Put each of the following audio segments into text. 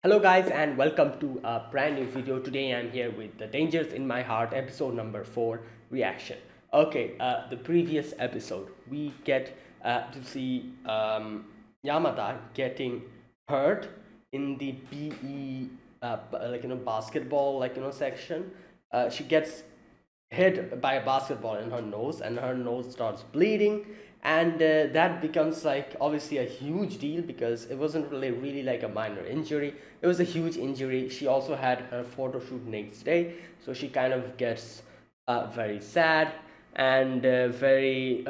Hello guys and welcome to a brand new video. Today I'm here with The Dangers in My Heart episode number 4 reaction. Okay, the previous episode we get to see Yamada getting hurt in the BE basketball section. She gets hit by a basketball in her nose and her nose starts bleeding, and that becomes like obviously a huge deal because it wasn't really like a minor injury. It was a huge injury. She also had her photo shoot next day, so she kind of gets very sad and very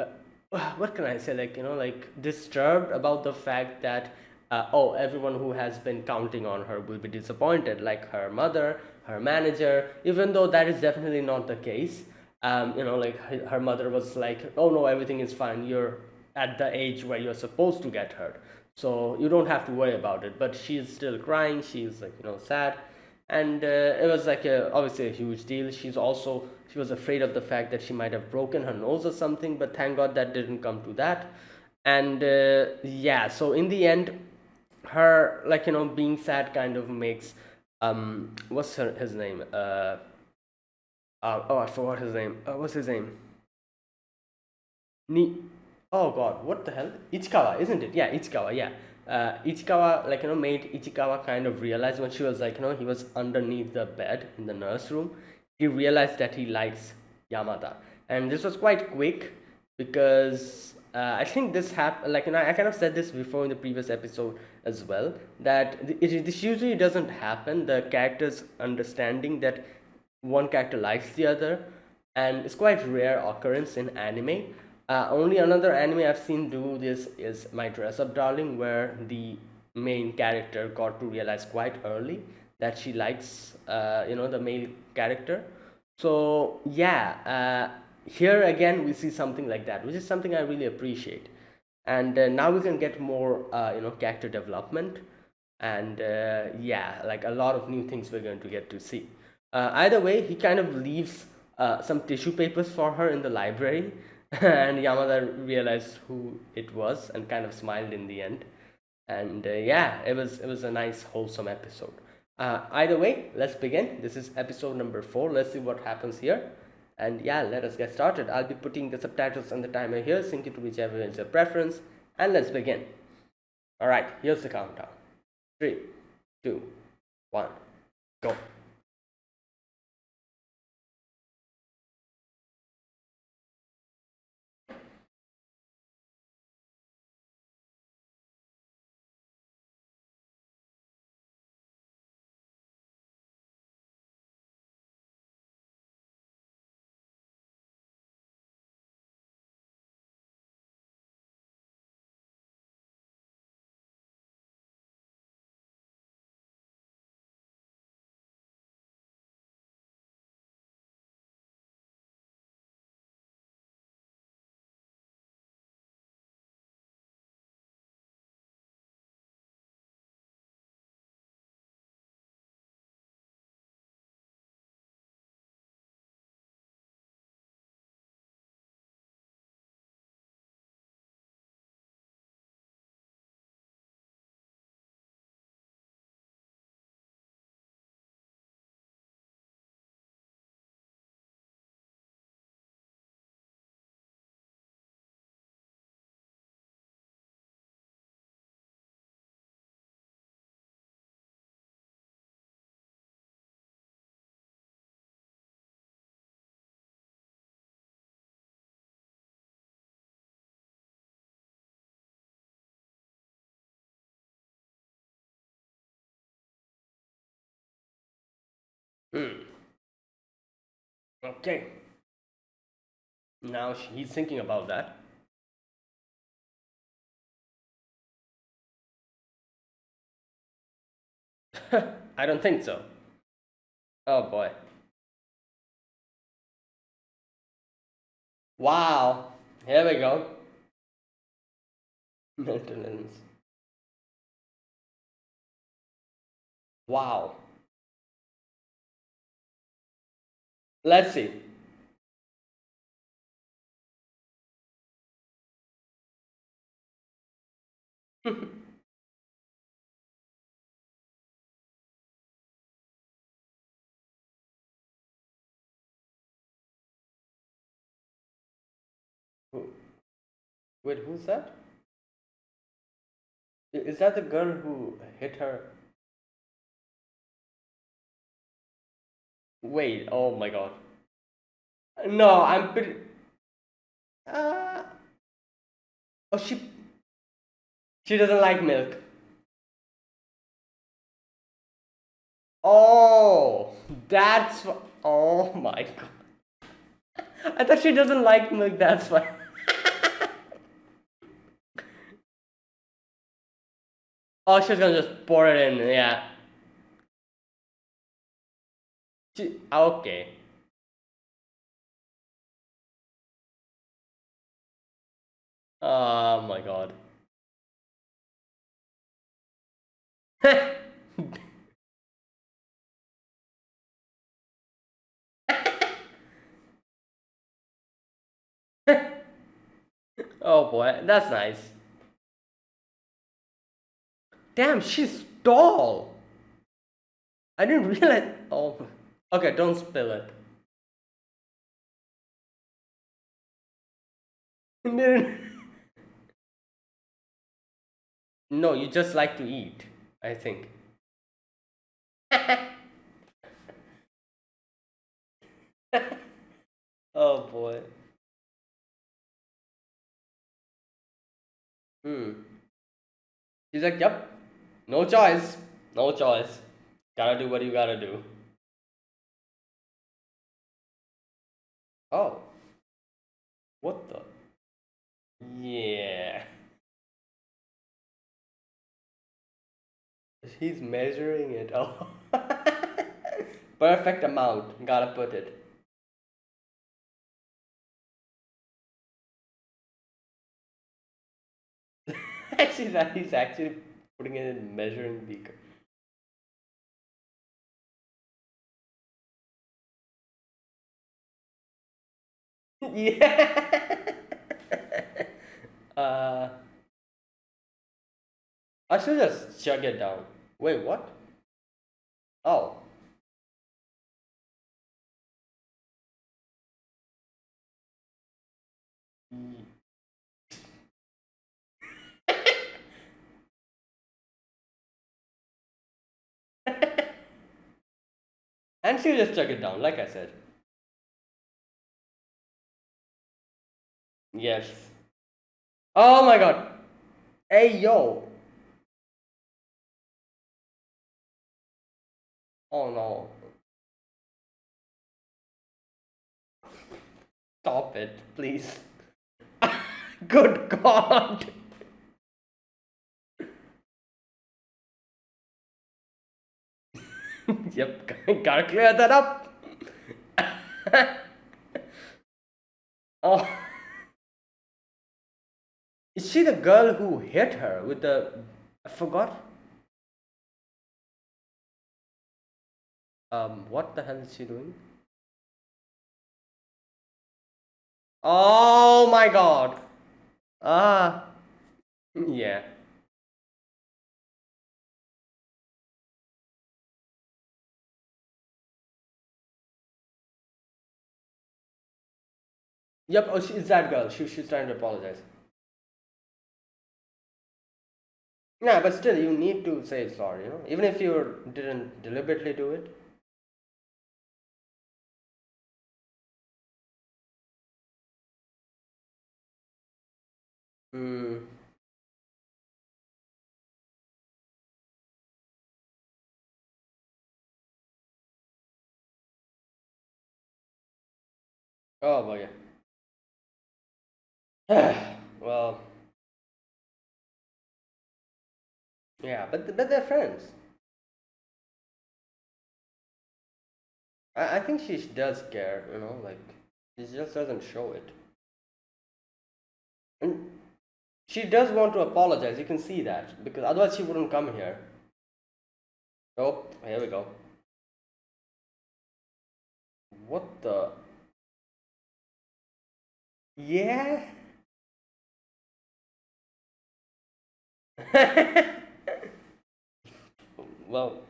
what can I say, like disturbed about the fact that everyone who has been counting on her will be disappointed, like her mother, her manager, even though that is definitely not the case. Like her mother was like, oh no, everything is fine. You're at the age where you're supposed to get hurt. So you don't have to worry about it. But she's still crying. She's like, sad. And it was like obviously a huge deal. She was afraid of the fact that she might have broken her nose or something, but thank God that didn't come to that. And yeah, so in the end, her being sad kind of makes what's his name I forgot his name. What's his name? Ni. Oh God, what the hell? Ichikawa, isn't it? Yeah, Ichikawa. Yeah, Ichikawa made Ichikawa kind of realize when she was like he was underneath the bed in the nurse room. He realized that he likes Yamada, and this was quite quick because I think this happened. I kind of said this before in the previous episode as well, that this usually doesn't happen. The characters understanding that one character likes the other, and it's quite rare occurrence in anime. Only another anime I've seen do this is My Dress Up Darling, where the main character got to realize quite early that she likes the male character. So yeah, here again we see something like that, which is something I really appreciate. And now we can get more character development, and yeah, like a lot of new things we're going to get to see. Either way, he kind of leaves some tissue papers for her in the library, and Yamada realized who it was and kind of smiled in the end. And yeah, it was a nice wholesome episode. Either way, let's begin. This is episode number 4. Let's see what happens here. And yeah, let us get started. I'll be putting the subtitles and the timer here, sync it to whichever is your preference, and let's begin. All right, here's the countdown. 3, 2, 1, go. Hmm. Okay. Now he's thinking about that. I don't think so. Oh boy. Wow. Here we go. Maintenance. Wow. Let's see. Who, wait, who's that? Is that the girl who hit her? Wait, oh my god. No, I'm pretty. Uh, oh, she doesn't like milk. Oh, that's oh my god. I thought she doesn't like milk. That's why. Oh, she's gonna just pour it in. Yeah. Okay. Oh my god. Oh boy, that's nice. Damn, she's tall. I didn't realize. Oh, okay, don't spill it. No, you just like to eat, I think. Oh boy. Hmm. He's like, yep, no choice. No choice. Gotta do what you gotta do. Oh, what the? Yeah. He's measuring it. Oh. Perfect amount. Gotta put it. Actually, that he's actually putting it in measuring beaker. Yeah. uh, I should just chug it down. Wait, what? Oh. And she'll just chug it down, like I said. Yes. Oh my god. Hey, yo. Oh no. Stop it, please. Good god. Yep, gotta clear that up. Oh. Is she the girl who hit her with the. I forgot. What the hell is she doing? Oh my god. Ah. Yeah. Yep, oh, it's that girl. She's trying to apologize. Yeah, but still, you need to say sorry, you know? Even if you didn't deliberately do it. Hmm. Oh boy. Well, yeah, but they're friends. I think she does care, you know, like she just doesn't show it. And she does want to apologize. You can see that because otherwise she wouldn't come here. Oh, here we go. What the? Yeah. Well.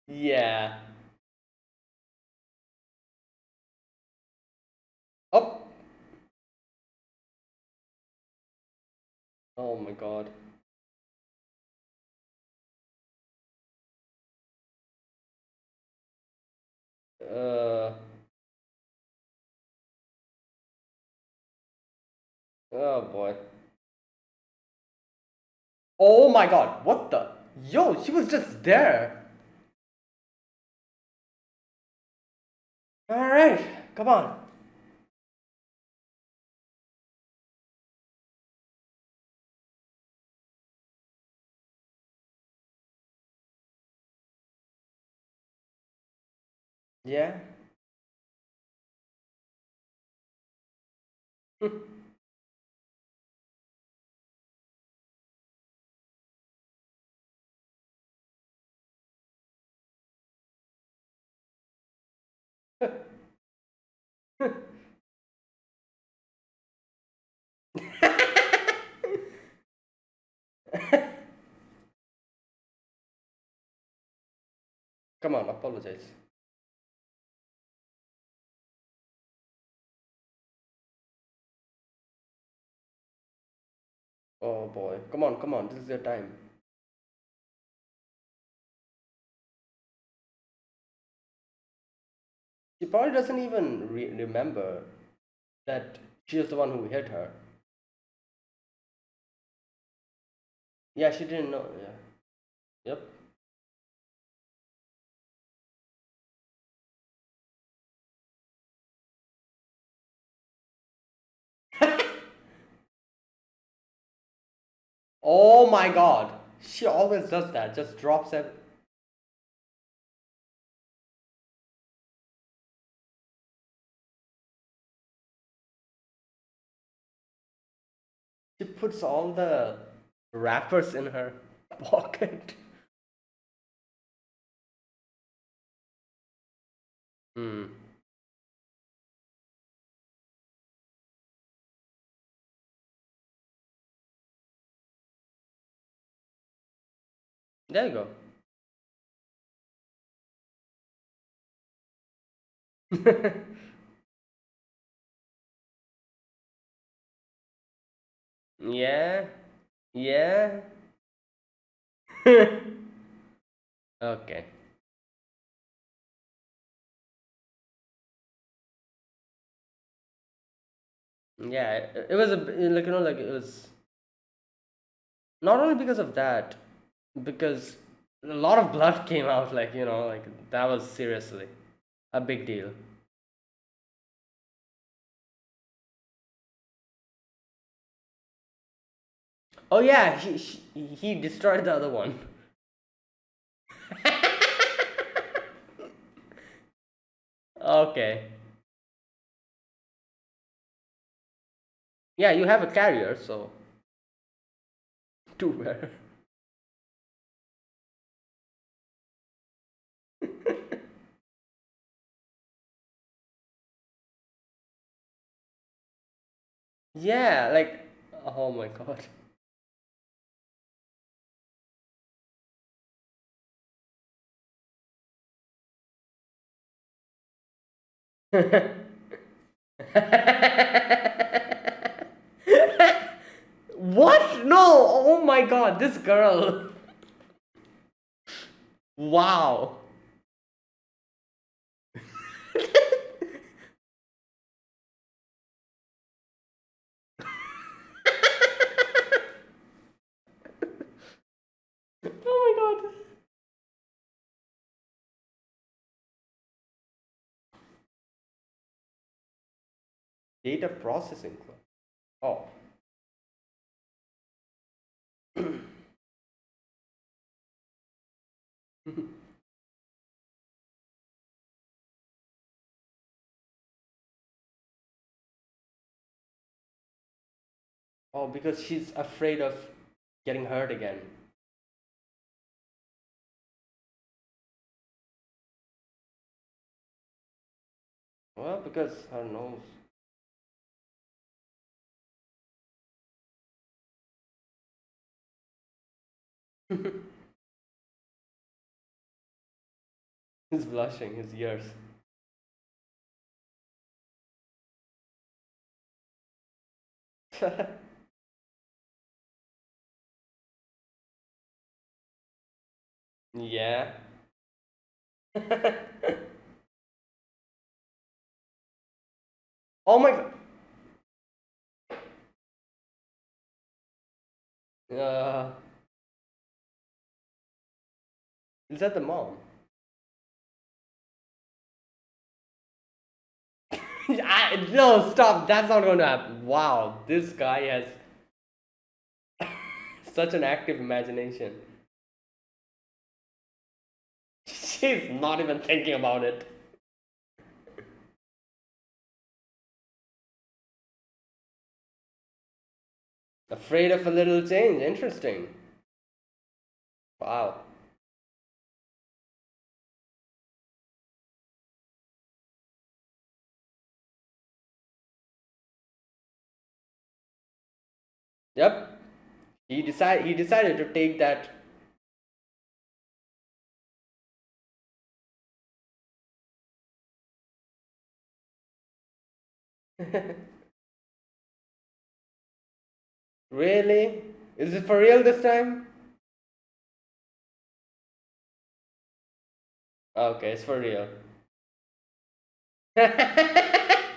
Yeah. Oh my god. Uh, oh boy. Oh my god, what the? Yo, she was just there. Alright, come on. Yeah. Come on, apologize. Oh boy. Come on, this is your time. She probably doesn't even remember that she was the one who hit her. Yeah, she didn't know. Yeah. Yep. Oh my god. She always does that. Just drops it. She puts all the wrappers in her pocket. Hmm. There you go. Yeah. Yeah. Okay. Yeah, it was a like like it was not only because of that, because a lot of blood came out. Like like that was seriously a big deal. Oh yeah, he destroyed the other one. Okay. Yeah, you have a carrier, so too bad. Yeah, like oh my god. What? No! Oh my god, this girl. Wow. Oh my god. Data processing. Oh. Oh, because she's afraid of getting hurt again. Well, because her nose. He's blushing, his ears. Yeah. Oh my god. Uh, is that the mom? No, stop. That's not going to happen. Wow, this guy has such an active imagination. She's not even thinking about it. Afraid of a little change. Interesting. Wow. Yep. He decided to take that. Really? Is it for real this time? Okay, it's for real.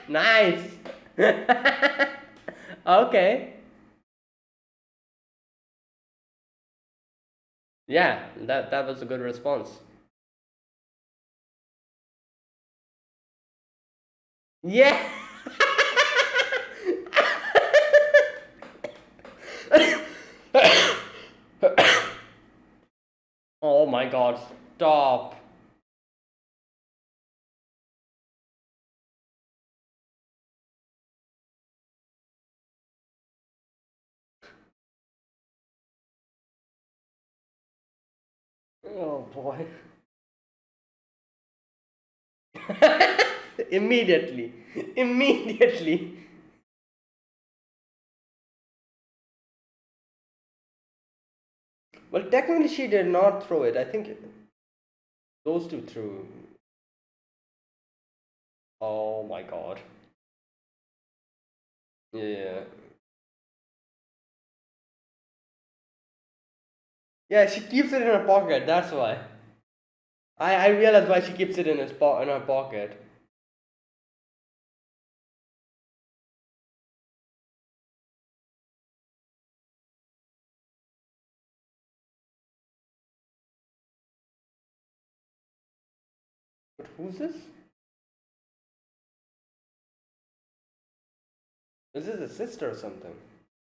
Nice. Okay. Yeah, that was a good response. Yeah. Oh my god, stop. Oh boy. Immediately. Immediately. Well, technically, she did not throw it. I think those two threw. Oh my god. Yeah. Yeah, she keeps it in her pocket. That's why. I realize why she keeps it in her pocket. But who's this? Is this a sister or something?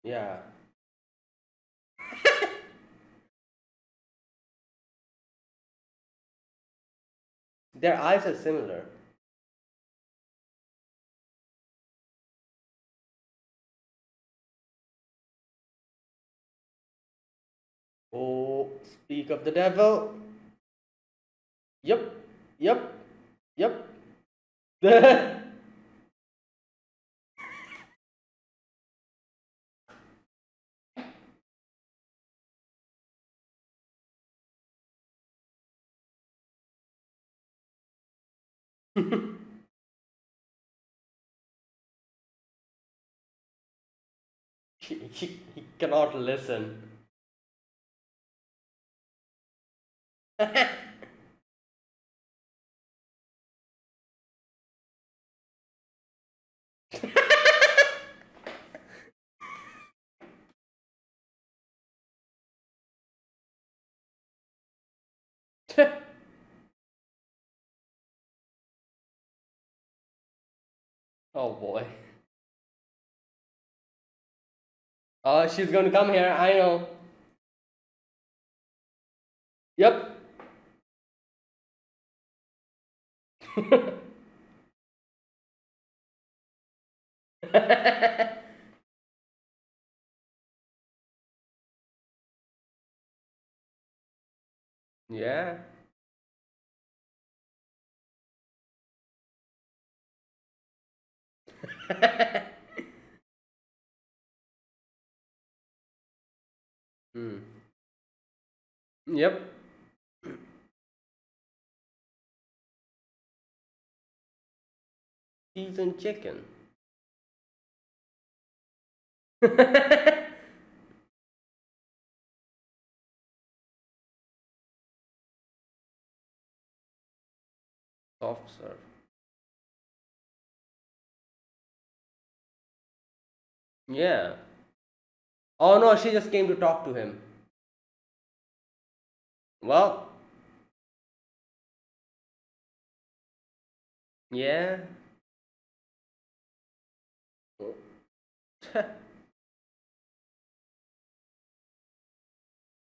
Yeah. Their eyes are similar. Oh, speak of the devil. Yep. Yep. Yep. he cannot listen. Oh boy. Oh, she's gonna come here. I know. Yep. Yeah. Hmm. Yep. Seasoned chicken. Soft serve. Yeah. Oh no, she just came to talk to him. Well, yeah.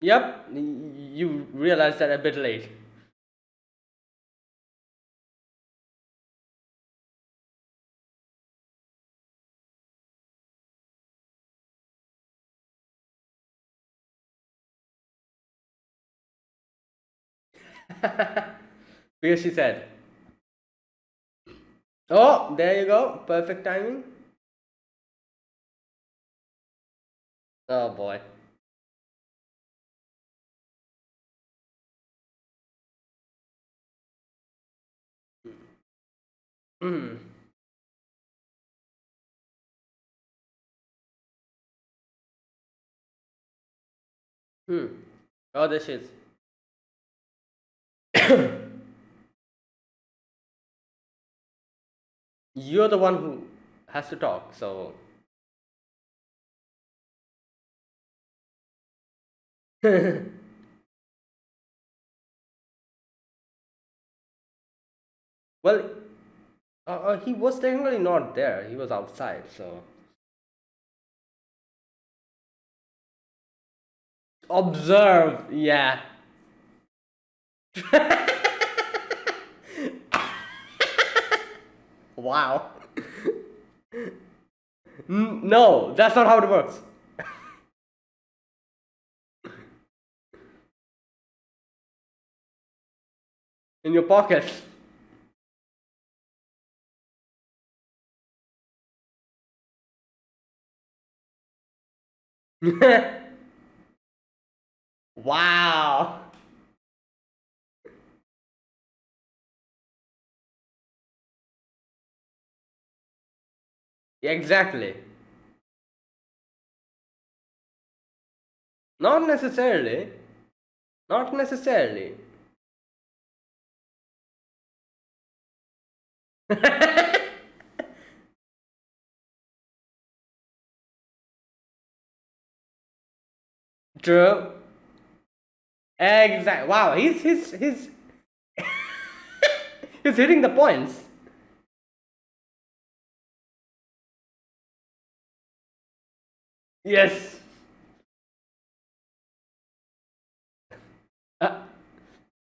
Yep, you realized that a bit late. Because she said, "Oh, there you go, perfect timing." Oh boy. Hmm. Hmm. Oh, this is. You're the one who has to talk, so. Well, he was technically not there. He was outside, so. Observe, yeah. Wow. No, that's not how it works. In your pocket. Wow. Exactly. Not necessarily. Not necessarily. True. Exactly. Wow, he's he's hitting the points. Yes. Uh,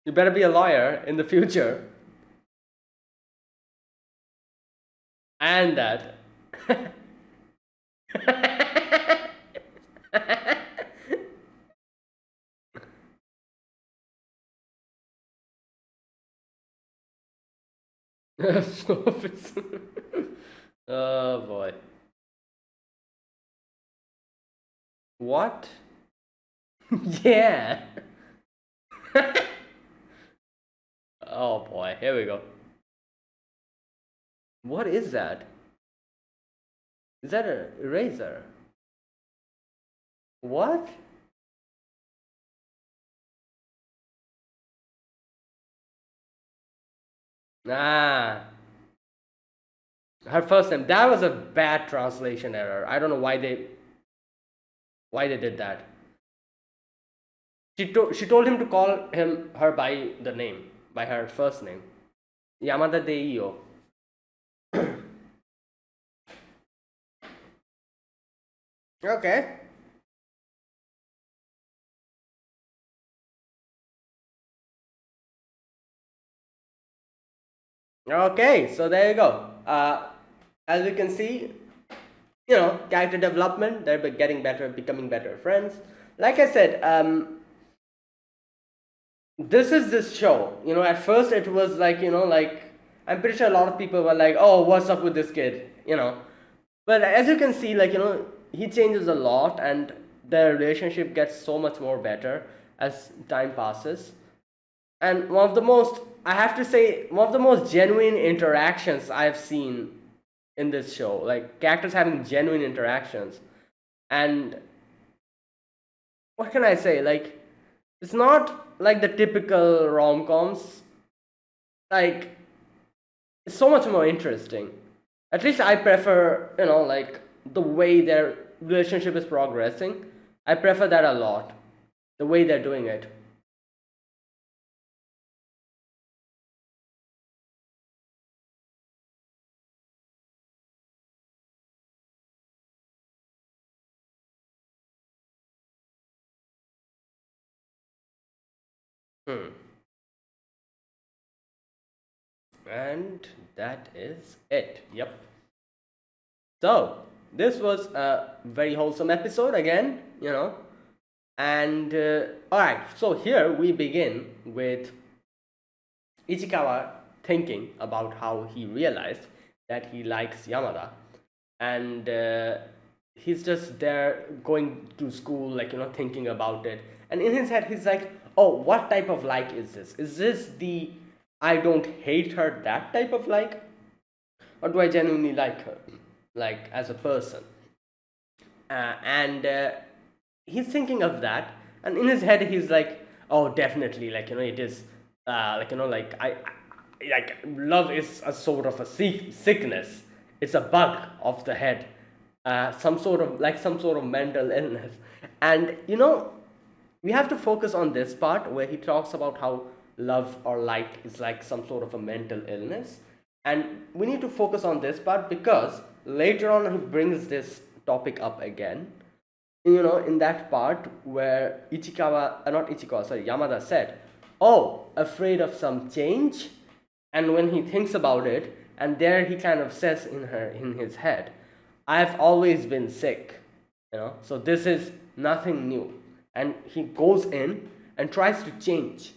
you better be a lawyer in the future. And that. Oh boy. What? Yeah. Oh boy. Here we go. What is that? Is that a eraser? What? Ah, her first name. That was a bad translation error. I don't know why they did that. She told him to call her by the name, by her first name. Yamada Deio. Okay. Okay, so there you go. As you can see, character development, they're getting better, becoming better friends. Like I said, this show. At first it was like, I'm pretty sure a lot of people were like, oh, what's up with this kid. But as you can see, like, he changes a lot and their relationship gets so much more better as time passes. And I have to say, one of the most genuine interactions I've seen in this show, like characters having genuine interactions. And what can I say? Like, it's not like the typical rom coms. Like, It's so much more interesting. At least I prefer, like the way their relationship is progressing. I prefer that a lot. The way they're doing it. Hmm. And that is it. Yep. So, this was a very wholesome episode again, And alright, so here we begin with Ichikawa thinking about how he realized that he likes Yamada. And he's just there going to school, like, thinking about it. And in his head, he's like, oh, what type of like is this? Is this the I don't hate her, that type of like? Or do I genuinely like her, like as a person? And he's thinking of that, and in his head he's like, oh, definitely, like, it is, like, like like love is a sort of a sickness. It's a bug of the head, some sort of mental illness. And we have to focus on this part where he talks about how love or like is like some sort of a mental illness. And we need to focus on this part because later on he brings this topic up again, in that part where not Ichikawa, sorry, Yamada said, oh, afraid of some change. And when he thinks about it, and there he kind of says in his head, I've always been sick, so this is nothing new. And he goes in and tries to change.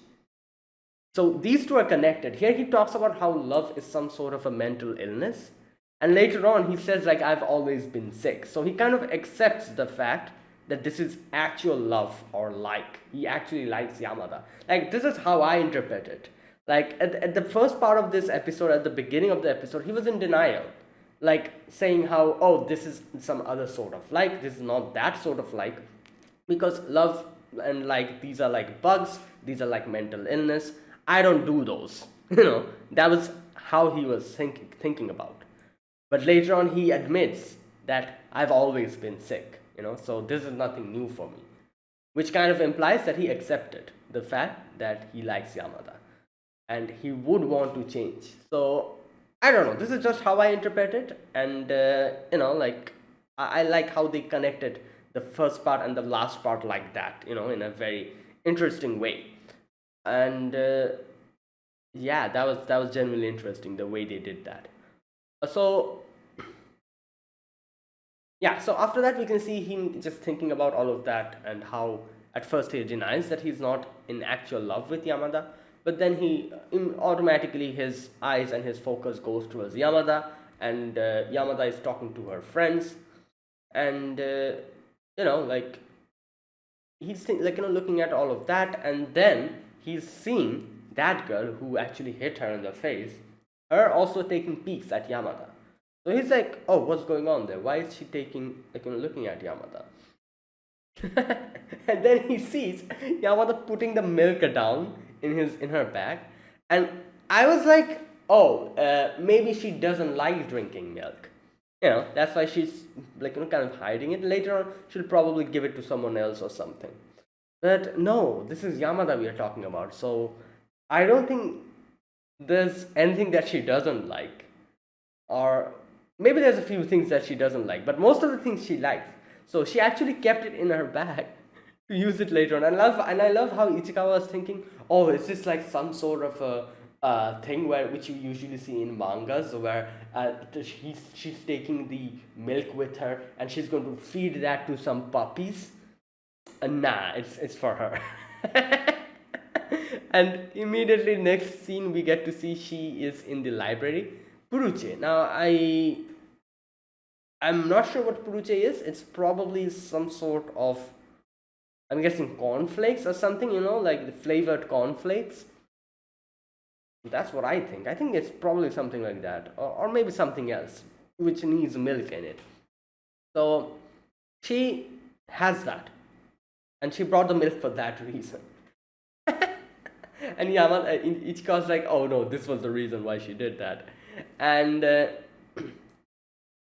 So these two are connected. Here he talks about how love is some sort of a mental illness. And later on he says, like, I've always been sick. So he kind of accepts the fact that this is actual love or like. He actually likes Yamada. Like, this is how I interpret it. Like, at the first part of this episode, at the beginning of the episode, he was in denial. Like, saying how, oh, this is some other sort of like, this is not that sort of like. Because love and like, these are like bugs, these are like mental illness. I don't do those. That was how he was thinking about. But later on, he admits that I've always been sick, so this is nothing new for me, which kind of implies that he accepted the fact that he likes Yamada and he would want to change. So I don't know. This is just how I interpret it, and like I like how they connected the first part and the last part like that, in a very interesting way. And yeah, that was genuinely interesting the way they did that. So yeah, so after that we can see him just thinking about all of that and how at first he denies that he's not in actual love with Yamada, but then he automatically his eyes and his focus goes towards Yamada, and Yamada is talking to her friends, and like like, looking at all of that, and then he's seeing that girl who actually hit her in the face, her also taking peeks at Yamada. So he's like, oh, what's going on there? Why is she taking, like, looking at Yamada? And then he sees Yamada putting the milk down in her bag, and I was like, oh, maybe she doesn't like drinking milk. That's why she's, like, kind of hiding it. Later on, she'll probably give it to someone else or something. But no, this is Yamada we are talking about. So I don't think there's anything that she doesn't like, or maybe there's a few things that she doesn't like, but most of the things she likes. So she actually kept it in her bag to use it later on. I love how Ichikawa was thinking, oh, is this like some sort of a thing which you usually see in mangas where she's taking the milk with her and she's going to feed that to some puppies. Nah, it's for her. And immediately next scene we get to see she is in the library. Puruche. Now I'm not sure what puruche is. It's probably some sort of, I'm guessing, cornflakes or something, like the flavored cornflakes. That's what I think. I think it's probably something like that, or maybe something else which needs milk in it. So she has that, and she brought the milk for that reason. And Ichika's like, oh no, this was the reason why she did that. And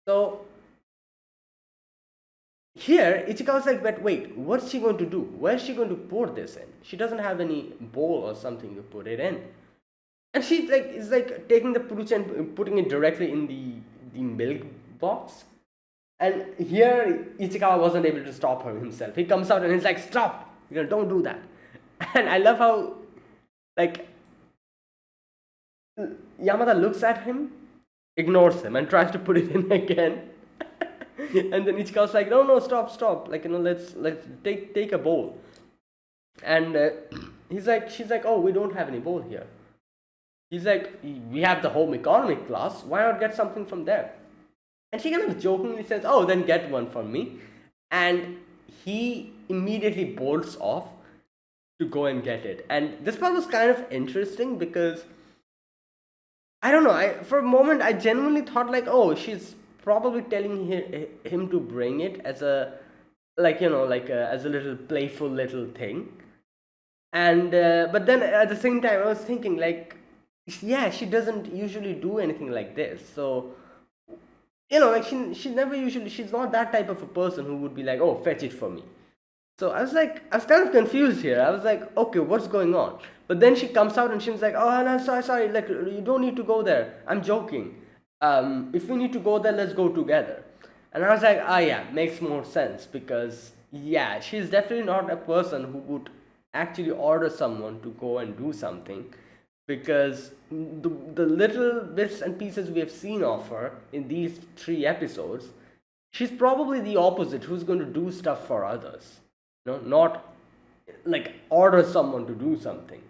so here, Ichikawa's like, but wait, what's she going to do? Where's she going to pour this in? She doesn't have any bowl or something to put it in. And she like is like taking the fruits and putting it directly in the milk box. And here Ichikawa wasn't able to stop her himself. He comes out and he's like, stop! Don't do that. And I love how like Yamada looks at him, ignores him, and tries to put it in again. And then Ichikawa's like, no, no, stop, like let's take a bowl. And she's like, oh, we don't have any bowl here. He's like, we have the home economic class, why not get something from there? And she kind of jokingly says, oh, then get one for me. And he immediately bolts off to go and get it. And this part was kind of interesting because I don't know, for a moment I genuinely thought like, oh, she's probably telling him to bring it as a as a little playful little thing. And but then at the same time I was thinking like, yeah, she doesn't usually do anything like this. So like she never usually, she's not that type of a person who would be like, oh, fetch it for me. So I was kind of confused here. I was like, okay, what's going on? But then she comes out and she's like, oh, no, sorry, like, you don't need to go there. I'm joking. If we need to go there, let's go together. And I was like, yeah, makes more sense because, yeah, she's definitely not a person who would actually order someone to go and do something, because the little bits and pieces we have seen of her in these 3 episodes, she's probably the opposite, who's going to do stuff for others. Not like order someone to do something.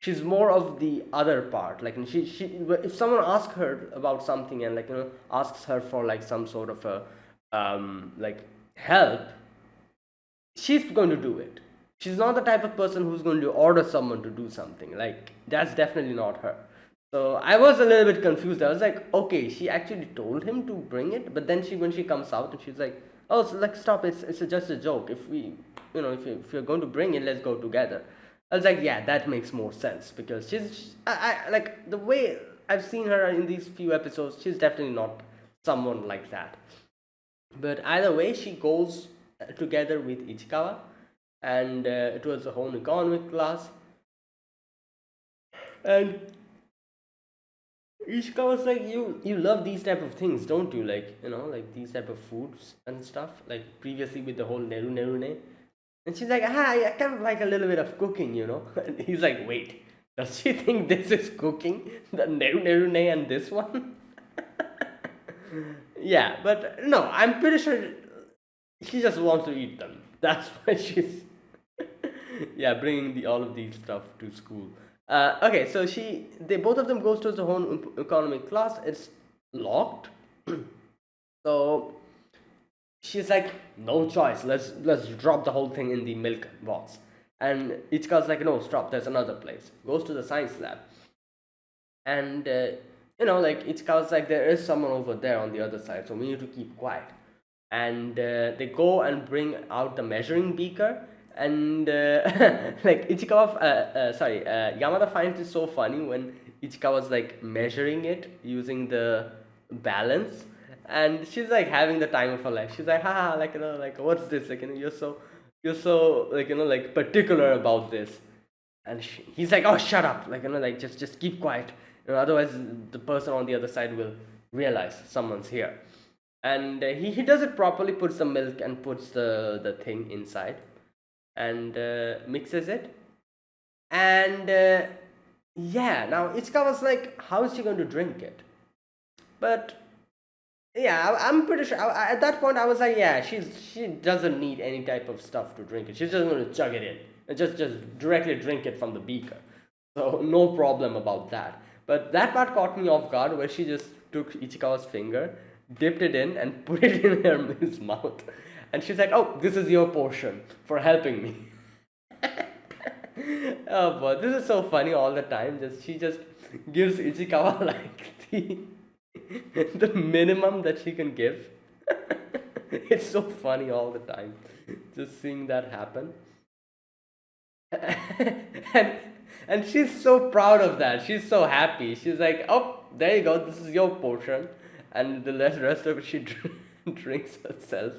She's more of the other part. Like she if someone asks her about something and asks her for like some sort of a like help, she's going to do it. She's not the type of person who's going to order someone to do something. Like, that's definitely not her. So I was a little bit confused. I was like, okay, she actually told him to bring it, but then when she comes out and she's like, oh, so like, stop, it's just a joke. If we, if you're going to bring it, let's go together. I was like, yeah, that makes more sense because I like the way I've seen her in these few episodes, she's definitely not someone like that. But either way, she goes together with Ichikawa, and it was a home economic class. And Ishka was like, you love these type of things, don't you? Like, like these type of foods and stuff. Like previously with the whole Neru Nerune. And she's like, I kind of like a little bit of cooking, And he's like, wait, does she think this is cooking? The Neru Nerune and this one? Yeah, but no, I'm pretty sure she just wants to eat them. That's why she's yeah, bringing all of these stuff to school. Okay, so they both of them goes to the home economic class. It's locked, so she's like, no choice. Let's drop the whole thing in the milk box. And Ichika's like, no, stop. There's another place. Goes to the science lab, and like Ichika's like, there is someone over there on the other side, so we need to keep quiet. And they go and bring out the measuring beaker, and like Yamada finds it so funny when Ichikawa's like measuring it using the balance, and she's like having the time of her life. She's like, haha, like like what's this? Like you're so like like particular about this. And he's like, oh, shut up, like like just keep quiet, otherwise the person on the other side will realize someone's here. And he does it properly, puts the milk and puts the thing inside, and mixes it. And yeah, now Ichika was like, how is she going to drink it? But yeah, I'm pretty sure at that point I was like, yeah, she doesn't need any type of stuff to drink it. She's just going to chug it in and just directly drink it from the beaker. So no problem about that. But that part caught me off guard, where she just took Ichikawa's finger, dipped it in, and put it in his mouth. And she's like, oh, this is your portion for helping me. Oh boy, this is so funny all the time. She just gives Ichikawa like the minimum that she can give. It's so funny all the time, just seeing that happen. And And she's so proud of that. She's so happy. She's like, oh, there you go. This is your portion. And the rest of it, she drinks herself.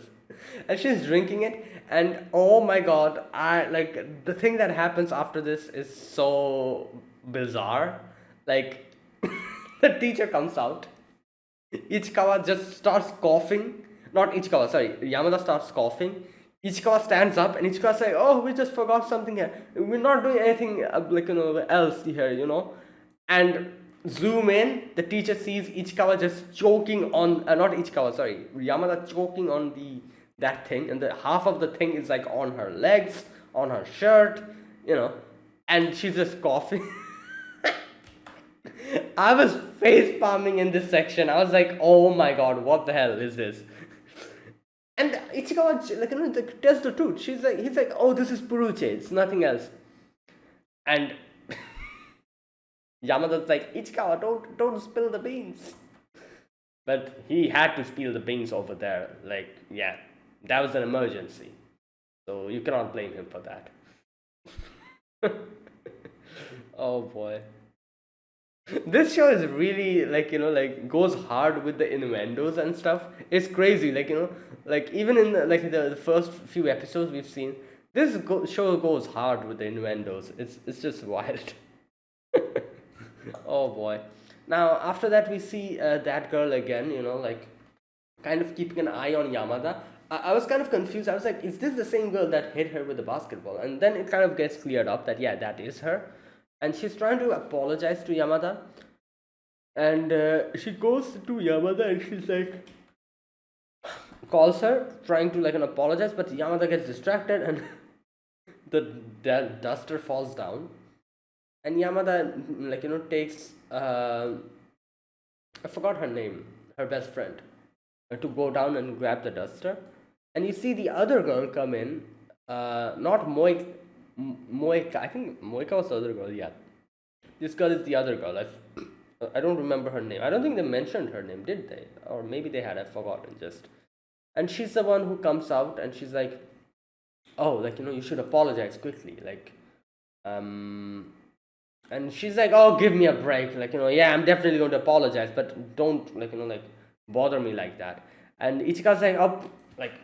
And she's drinking it. And oh my god, I like the thing that happens after this is so bizarre. Like, the teacher comes out. Ichikawa just starts coughing. Not Ichikawa, sorry. Yamada starts coughing. Ichikawa stands up and Ichikawa's like, oh, we just forgot something here. We're not doing anything else here, And zoom in, the teacher sees Ichikawa just choking on, not Ichikawa, sorry, Yamada choking on that thing, and the half of the thing is like on her legs, on her shirt, and she's just coughing. I was face palming in this section. I was like, oh my god, what the hell is this? And Ichikawa, tells the truth. He's like, oh, this is Puruche. It's nothing else. And Yamada's like, Ichikawa, don't spill the beans. But he had to spill the beans over there. Like, yeah, that was an emergency. So you cannot blame him for that. Oh boy. This show is really goes hard with the innuendos and stuff. It's crazy, even in the first few episodes we've seen, this show goes hard with the innuendos. It's just wild. Oh boy. Now after that we see that girl again, kind of keeping an eye on Yamada. I was kind of confused. I was like, is this the same girl that hit her with the basketball? And then it kind of gets cleared up that yeah, that is her. And she's trying to apologize to Yamada. And she goes to Yamada and she's like, calls her, trying to apologize, but Yamada gets distracted and the duster falls down. And Yamada, takes, I forgot her name, her best friend, to go down and grab the duster. And you see the other girl come in, not Moika, I think Moika was the other girl, yeah. This girl is the other girl. I don't remember her name. I don't think they mentioned her name, did they? Or maybe they had, I've forgotten just. And she's the one who comes out and she's like, oh, you should apologize quickly. And she's like, oh, give me a break. Yeah, I'm definitely going to apologize, but don't, bother me like that. And Ichika's like, oh,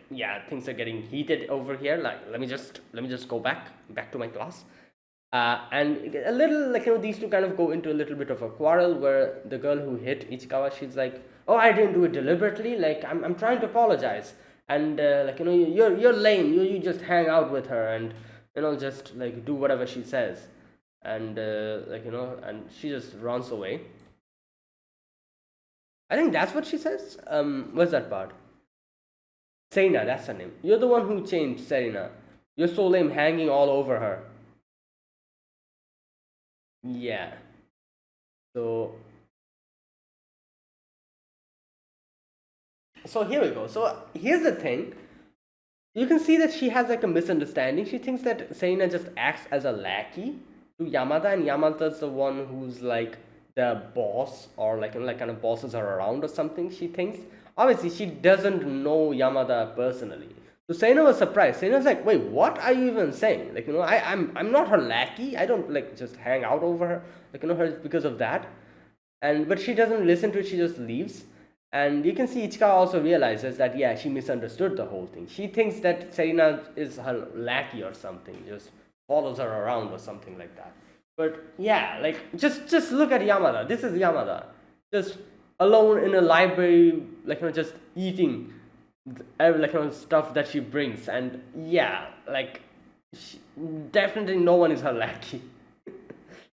yeah, things are getting heated over here. Let me just go back to my class. And a little, these two kind of go into a little bit of a quarrel where the girl who hit Ichikawa, she's like, oh, I didn't do it deliberately. I'm trying to apologize. And, you're lame. You just hang out with her and, just, do whatever she says. And, and she just runs away. I think that's what she says. What's that part? Serena, that's her name. You're the one who changed Serena. You're so lame, hanging all over her. Yeah. So here we go. So here's the thing. You can see that she has a misunderstanding. She thinks that Serena just acts as a lackey to Yamada, and Yamada's the one who's the boss, or kind of bosses her around or something, she thinks. Obviously, she doesn't know Yamada personally. So Serena was surprised. Serena's like, wait, what are you even saying? I'm not her lackey. I don't just hang out over her. Her because of that. But she doesn't listen to it. She just leaves. And you can see Ichikawa also realizes that yeah, she misunderstood the whole thing. She thinks that Serena is her lackey or something, just follows her around or something like that. But yeah, just look at Yamada. This is Yamada, just alone in a library, just eating stuff that she brings. And yeah, definitely no one is her lackey.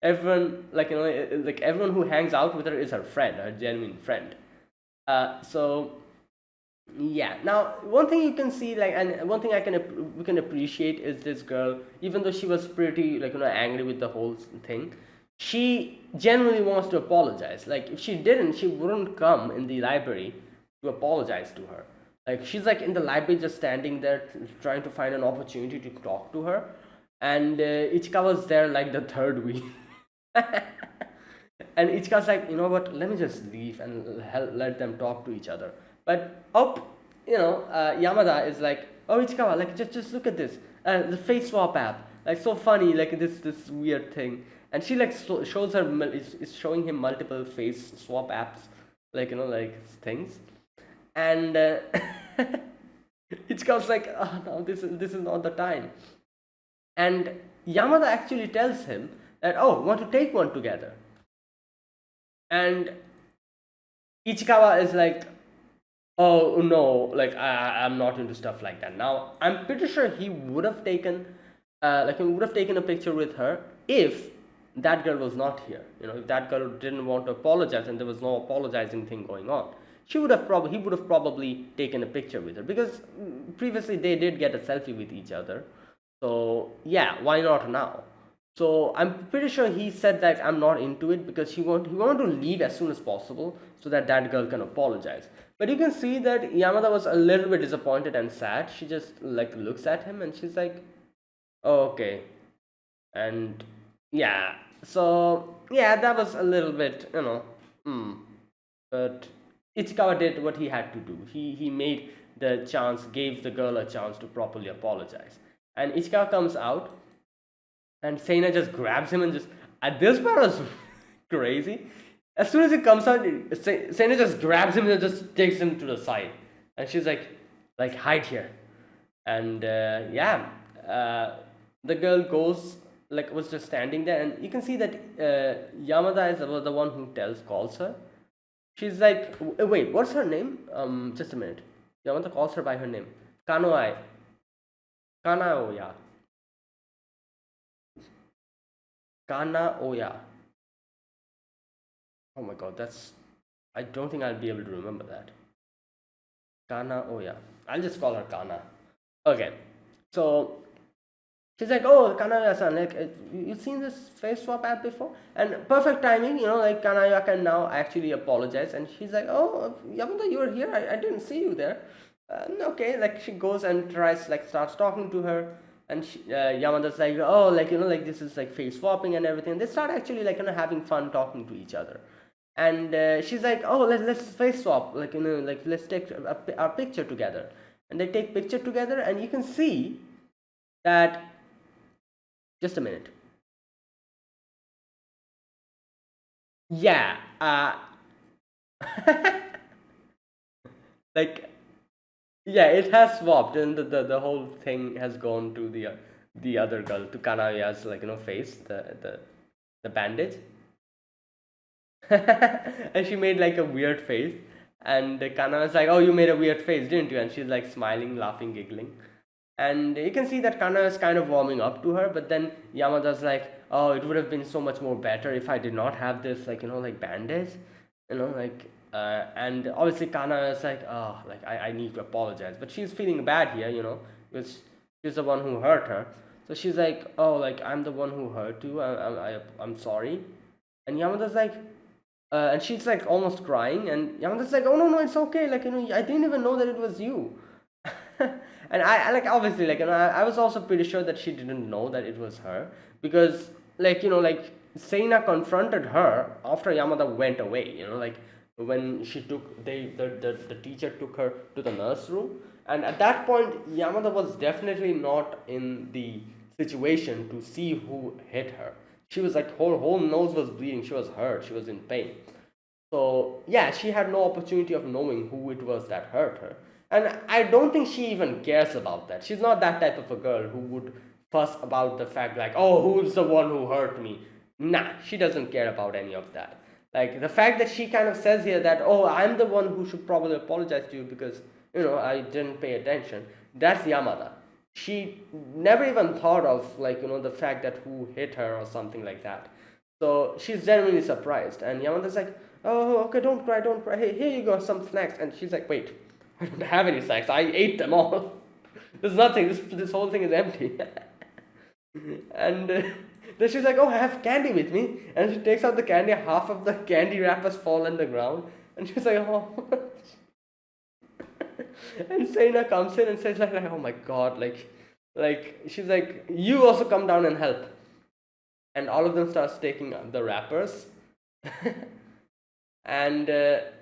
Everyone everyone who hangs out with her is her friend, her genuine friend. So yeah, now one thing you can see, and one thing we can appreciate is this girl, even though she was pretty angry with the whole thing, she genuinely wants to apologize. If she didn't, she wouldn't come in the library to apologize to her. She's in the library just standing there trying to find an opportunity to talk to her, and Ichikawa's there the third week. And Ichika's like, you know what, let me just leave and let them talk to each other. But Yamada is like, oh Ichikawa, just look at this, the face swap app, so funny, this weird thing. and she like shows her is showing him multiple face swap apps, like like things, and Ichikawa's like, oh no, this is not the time, and Yamada actually tells him that, oh, want to take one together, and Ichikawa is like, oh no, like I'm not into stuff like that. Now I'm pretty sure he would have taken, he would have taken a picture with her if that girl was not here. If that girl didn't want to apologize and there was no apologizing thing going on, he would have probably taken a picture with her, because previously they did get a selfie with each other. So yeah, why not now? So I'm pretty sure he said that I'm not into it because he wanted to leave as soon as possible so that that girl can apologize. But you can see that Yamada was a little bit disappointed and sad. She just like looks at him and she's like, oh, okay. And yeah, so yeah, that was a little bit, but Ichikawa did what he had to do. He made the chance, gave the girl a chance to properly apologize. And Ichikawa comes out, and Seina just grabs him and just, at this part was crazy. As soon as he comes out, Seina just grabs him and just takes him to the side, and she's like hide here. And yeah, the girl goes, like was just standing there, and you can see that Yamada is the one who calls her. She's like, wait, what's her name? Just a minute. Yamada calls her by her name. Kanoai. Kanaoya. Kanaoya. Oh my god, I don't think I'll be able to remember that. Kanaoya. I'll just call her Kana. Okay. So she's like, oh, Kanaoya-san, like, you've seen this face swap app before? And perfect timing, like Kanaoya can now actually apologize. And she's like, oh, Yamada, you were here? I didn't see you there. Okay, like she goes and starts talking to her. And Yamada's like, oh, like, this is like face swapping and everything. They start actually like, having fun talking to each other. And she's like, oh, let's face swap, like, like let's take our picture together. And they take picture together, and you can see that, just a minute. Yeah, like, yeah, it has swapped, and the whole thing has gone to the other girl, to Kanaya's, like, face, the bandage. And she made like a weird face, and Kana was like, oh, you made a weird face, didn't you? And she's like smiling, laughing, giggling, and you can see that Kana is kind of warming up to her. But then Yamada's like, oh, it would have been so much more better if I did not have this, like, like bandage, like, and obviously Kana is like, oh, like, I need to apologize, but she's feeling bad here, because she's the one who hurt her. So she's like, oh, like, I'm the one who hurt you, I'm sorry. And Yamada's like, and she's like almost crying, and Yamada's like, oh no, it's okay, like, I didn't even know that it was you. And I like, obviously, like, I was also pretty sure that she didn't know that it was her, because, like, like Seina confronted her after Yamada went away, like when she took the teacher took her to the nurse room. And at that point Yamada was definitely not in the situation to see who hit her. She was like, her whole nose was bleeding, she was hurt, she was in pain. So yeah, she had no opportunity of knowing who it was that hurt her. And I don't think she even cares about that. She's not that type of a girl who would fuss about the fact, like, oh, who's the one who hurt me. Nah, she doesn't care about any of that. Like, the fact that she kind of says here that, oh, I'm the one who should probably apologize to you because, I didn't pay attention, that's Yamada. She never even thought of, like, the fact that who hit her or something like that. So she's genuinely surprised, and Yamada's like, oh, okay, don't cry, hey, here you go, some snacks. And she's like, wait, I don't have any snacks, I ate them all. There's nothing, this whole thing is empty. And then she's like, oh, I have candy with me. And she takes out the candy, half of the candy wrappers fall on the ground. And she's like, oh. And Seina comes in and says, like, oh my god, like she's like, you also come down and help. And all of them starts taking the wrappers. And there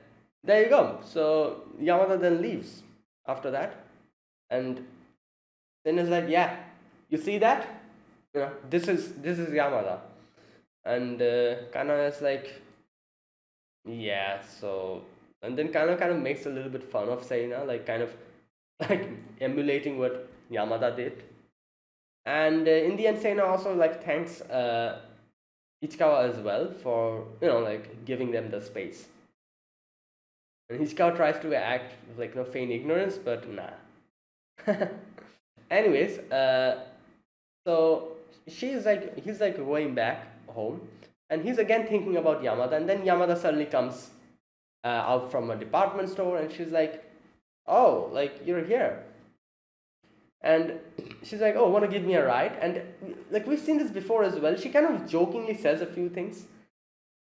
you go. So Yamada then leaves after that. And then is like, yeah, you see that? This is Yamada. And Kana is like, yeah, so, and then kind of makes a little bit fun of Seina, like kind of like emulating what Yamada did. And in the end, Seina also like thanks Ichikawa as well for like giving them the space. And Ichikawa tries to act like feign ignorance, but nah. Anyways, so he's like going back home, and he's again thinking about Yamada, and then Yamada suddenly comes out from a department store, and she's like, "Oh, like you're here," and she's like, "Oh, want to give me a ride?" And like we've seen this before as well. She kind of jokingly says a few things,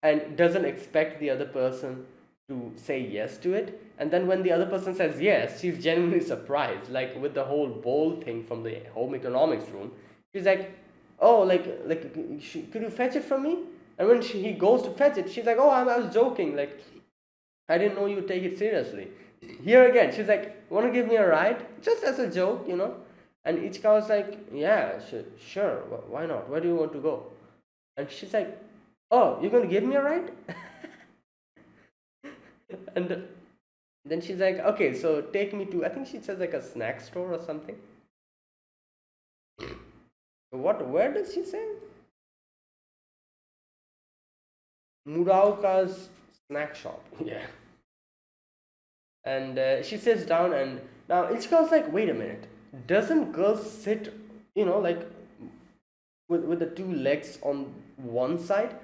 and doesn't expect the other person to say yes to it. And then when the other person says yes, she's genuinely surprised, like with the whole bowl thing from the home economics room. She's like, "Oh, like, could you fetch it from me?" And when he goes to fetch it, she's like, "Oh, I was joking. Like, I didn't know you would take it seriously." Here again, she's like, "Want to give me a ride?" Just as a joke. And Ichikawa's like, "Yeah, sure, why not? Where do you want to go?" And she's like, "Oh, you're going to give me a ride?" And then she's like, "Okay, so take me to," I think she says like a snack store or something. Where does she say? Muraoka's snack shop. Yeah. And she sits down, and now Ichika's like, "Wait a minute. Doesn't girls sit, like with the two legs on one side?"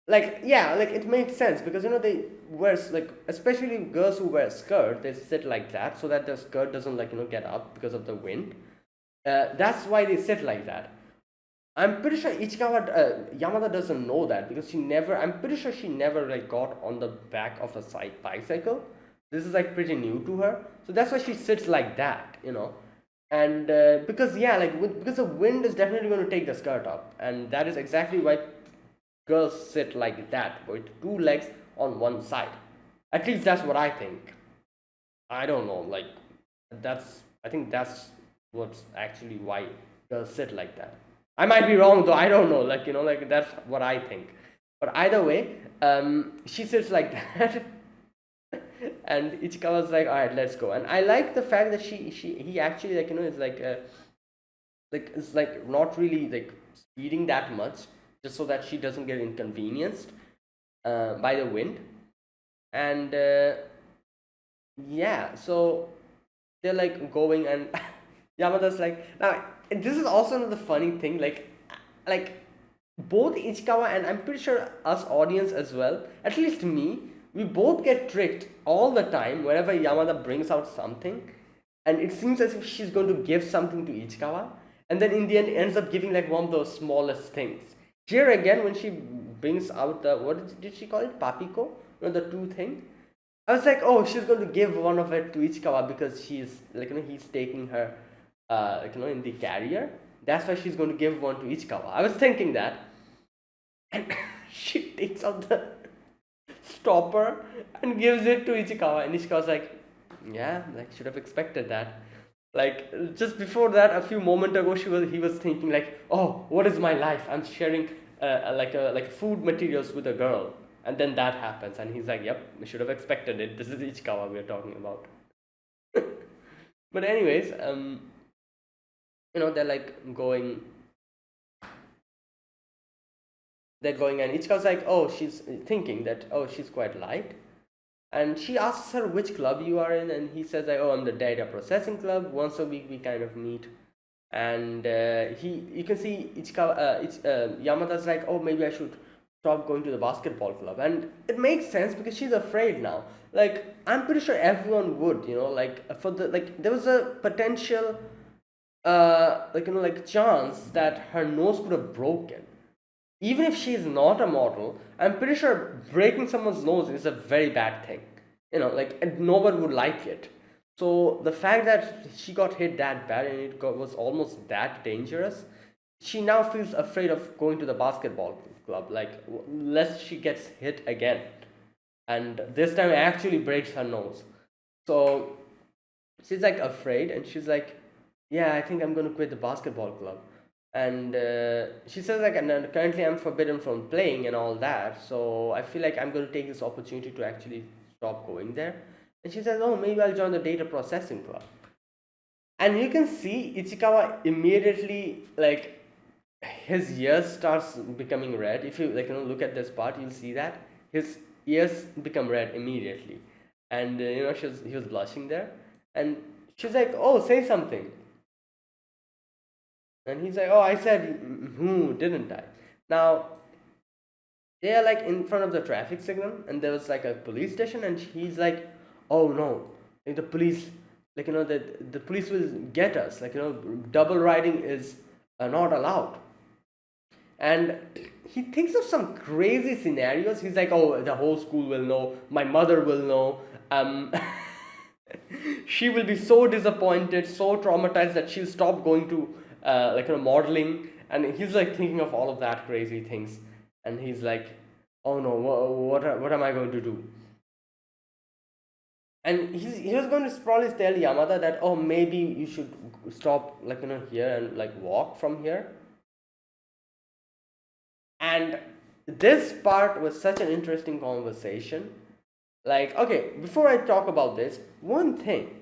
Like, yeah, like it makes sense because they wear like, especially girls who wear skirt, they sit like that so that the skirt doesn't like get up because of the wind. That's why they sit like that. I'm pretty sure Yamada doesn't know that because I'm pretty sure she never like got on the back of a side bicycle. This is like pretty new to her, so that's why she sits like that. And because yeah, like because the wind is definitely going to take the skirt up, and that is exactly why girls sit like that with two legs on one side. At least that's what I think. I don't know, like I think that's what's actually why girls sit like that. I might be wrong though. I don't know. Like like that's what I think. But either way, she sits like that, and Ichikawa's like, "All right, let's go." And I like the fact that he actually like is like it's like not really like speeding that much, just so that she doesn't get inconvenienced by the wind. And yeah, so they're like going, and Yamada's like, now this is also another funny thing, like both Ichikawa and I'm pretty sure us audience as well, at least me, we both get tricked all the time whenever Yamada brings out something, and it seems as if she's going to give something to Ichikawa, and then in the end ends up giving like one of those smallest things. Here again, when she brings out the, what did she call it, Papiko, the two thing, I was like, oh, she's going to give one of it to Ichikawa because she's like he's taking her like in the carrier. That's why she's going to give one to Ichikawa. I was thinking that, and she takes out the stopper and gives it to Ichikawa, and Ichikawa's like, yeah, like should have expected that. Like just before that, a few moments ago, he was thinking like, oh, what is my life? I'm sharing like food materials with a girl, and then that happens, and he's like, yep, we should have expected it. This is Ichikawa we're talking about. But anyways, they're like going, and Ichika's like, oh, she's thinking that, oh, she's quite light, and she asks her which club you are in, and he says like, oh, I'm the data processing club. Once a week we kind of meet, and you can see Yamada's like, oh, maybe I should stop going to the basketball club, and it makes sense because she's afraid now. Like I'm pretty sure everyone would, like for the like there was a potential like like chance that her nose could have broken. Even if she is not a model, I'm pretty sure breaking someone's nose is a very bad thing. Like, and no one would like it. So the fact that she got hit that bad and was almost that dangerous, she now feels afraid of going to the basketball club, like lest she gets hit again, and this time it actually breaks her nose. So she's like afraid, and she's like, "Yeah, I think I'm gonna quit the basketball club." And she says like, and currently I'm forbidden from playing and all that, so I feel like I'm going to take this opportunity to actually stop going there. And she says, oh, maybe I'll join the data processing club. And you can see Ichikawa immediately, like, his ears starts becoming red. If you, like, look at this part, you'll see that his ears become red immediately. And he was blushing there, and she's like, oh, say something. And he's like, oh, I said who, didn't I? Now they are like in front of the traffic signal, and there was like a police station, and he's like, oh no, like the police, like the police will get us, like double riding is not allowed. And he thinks of some crazy scenarios. He's like, oh, the whole school will know, my mother will know, she will be so disappointed, so traumatized that she'll stop going to modeling. And he's like thinking of all of that crazy things, and he's like, oh no, what am I going to do? And he was going to probably tell Yamada that, oh, maybe you should stop, here and like walk from here. And this part was such an interesting conversation. Like, okay, before I talk about this, one thing,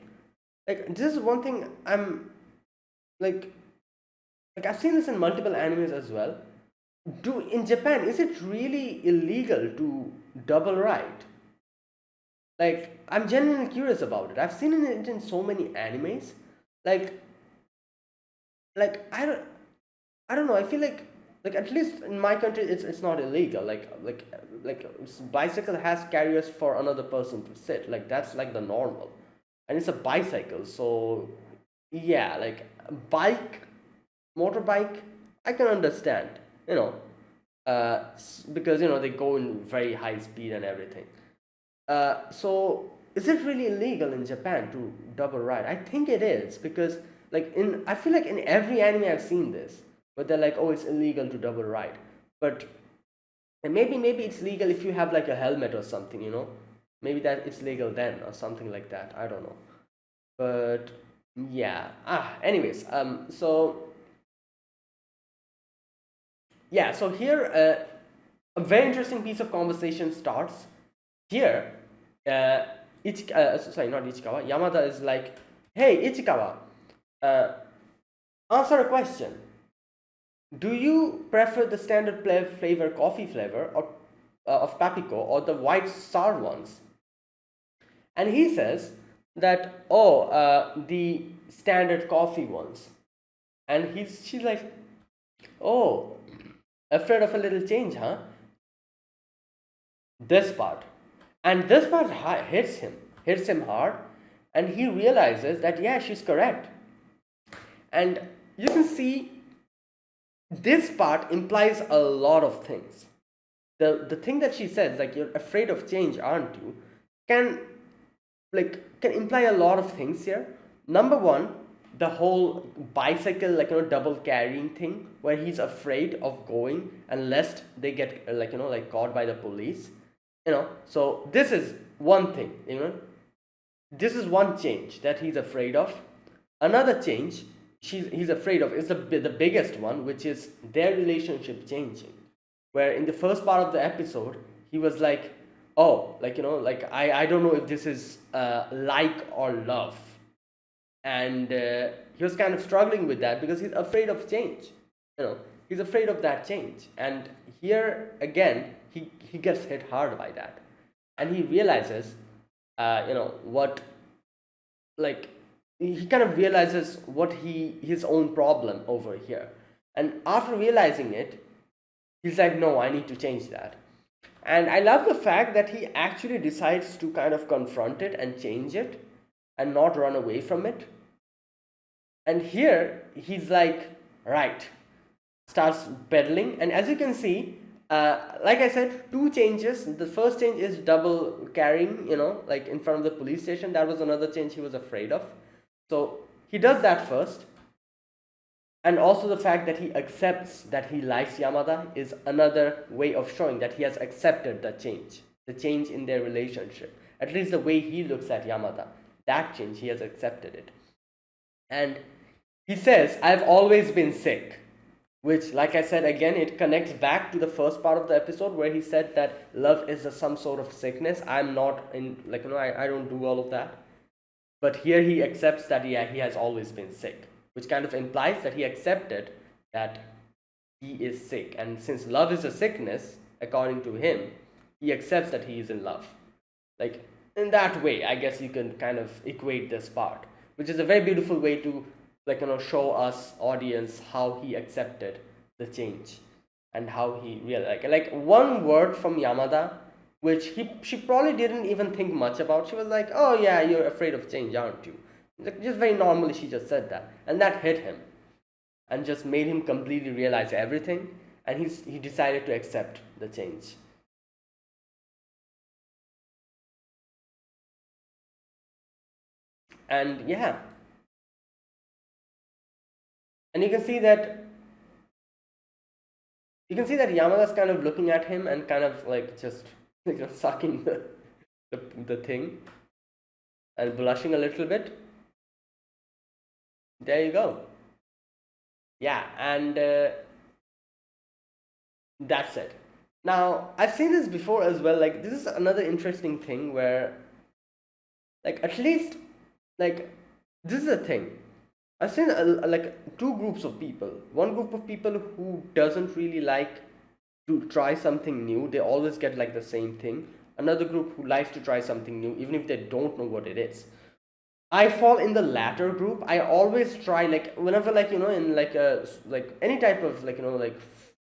like, this is one thing I'm like, I've seen this in multiple animes as well. Do in Japan, is it really illegal to double ride? Like, I'm genuinely curious about it. I've seen it in so many animes. Like, I don't know. I feel like at least in my country, it's not illegal. Like bicycle has carriers for another person to sit. Like that's like the normal, and it's a bicycle. So yeah, like bike, motorbike, I can understand. You know, because they go in very high speed and everything. So is it really illegal in Japan to double ride? I think it is because I feel like in every anime I've seen this, but they're like, oh, it's illegal to double ride. But and maybe it's legal if you have like a helmet or something. Maybe that it's legal then or something like that. I don't know. But yeah. Anyways, so yeah, so here a very interesting piece of conversation starts here. uh, sorry, not Ichikawa. Yamada is like, hey, Ichikawa, uh, answer a question. Do you prefer the standard flavor coffee flavor or of Papico or the white sour ones? And he says that, oh, the standard coffee ones. And she's like, oh, afraid of a little change, huh? This part. And this part hits him hard, and he realizes that, yeah, she's correct. And you can see this part implies a lot of things. The thing that she says, like, you're afraid of change, aren't you, can can imply a lot of things here. Number one, the whole bicycle, double carrying thing, where he's afraid of going and lest they get caught by the police. So this is one thing. This is one change that he's afraid of. Another change he's afraid of is the biggest one, which is their relationship changing. Where in the first part of the episode, he was like, oh, I don't know if this is like or love. And he was kind of struggling with that because he's afraid of change. He's afraid of that change. And here again, he gets hit hard by that. And he realizes, what, like, he kind of realizes what his own problem over here. And after realizing it, he's like, no, I need to change that. And I love the fact that he actually decides to kind of confront it and change it and not run away from it. And here he's like, right, starts pedaling. And as you can see, like I said, two changes. The first change is double carrying, like in front of the police station. That was another change he was afraid of. So he does that first. And also the fact that he accepts that he likes Yamada is another way of showing that he has accepted the change in their relationship. At least the way he looks at Yamada, that change, he has accepted it. And he says, I've always been sick. which, like I said again, it connects back to the first part of the episode where he said that love is some sort of sickness. I'm not in, like, I don't do all of that. But here he accepts that, yeah, he has always been sick, which kind of implies that he accepted that he is sick. And since love is a sickness, according to him, he accepts that he is in love. Like, in that way, I guess you can kind of equate this part, which is a very beautiful way to, like, show us audience how he accepted the change and how he realized. Like one word from Yamada, which she probably didn't even think much about. She was like, "Oh yeah, you're afraid of change, aren't you?" Like, just very normally, she just said that, and that hit him, and just made him completely realize everything, and he decided to accept the change. And yeah, and you can see that Yamada's kind of looking at him and kind of like just sucking the thing and blushing a little bit. There you go. Yeah, and that's it. Now, I've seen this before as well. Like, this is another interesting thing where, like, at least, like, this is a thing. I've seen like two groups of people. One group of people who doesn't really like to try something new. They always get like the same thing. Another group who likes to try something new, even if they don't know what it is. I fall in the latter group. I always try, like, whenever, like, in like a, like any type of, like,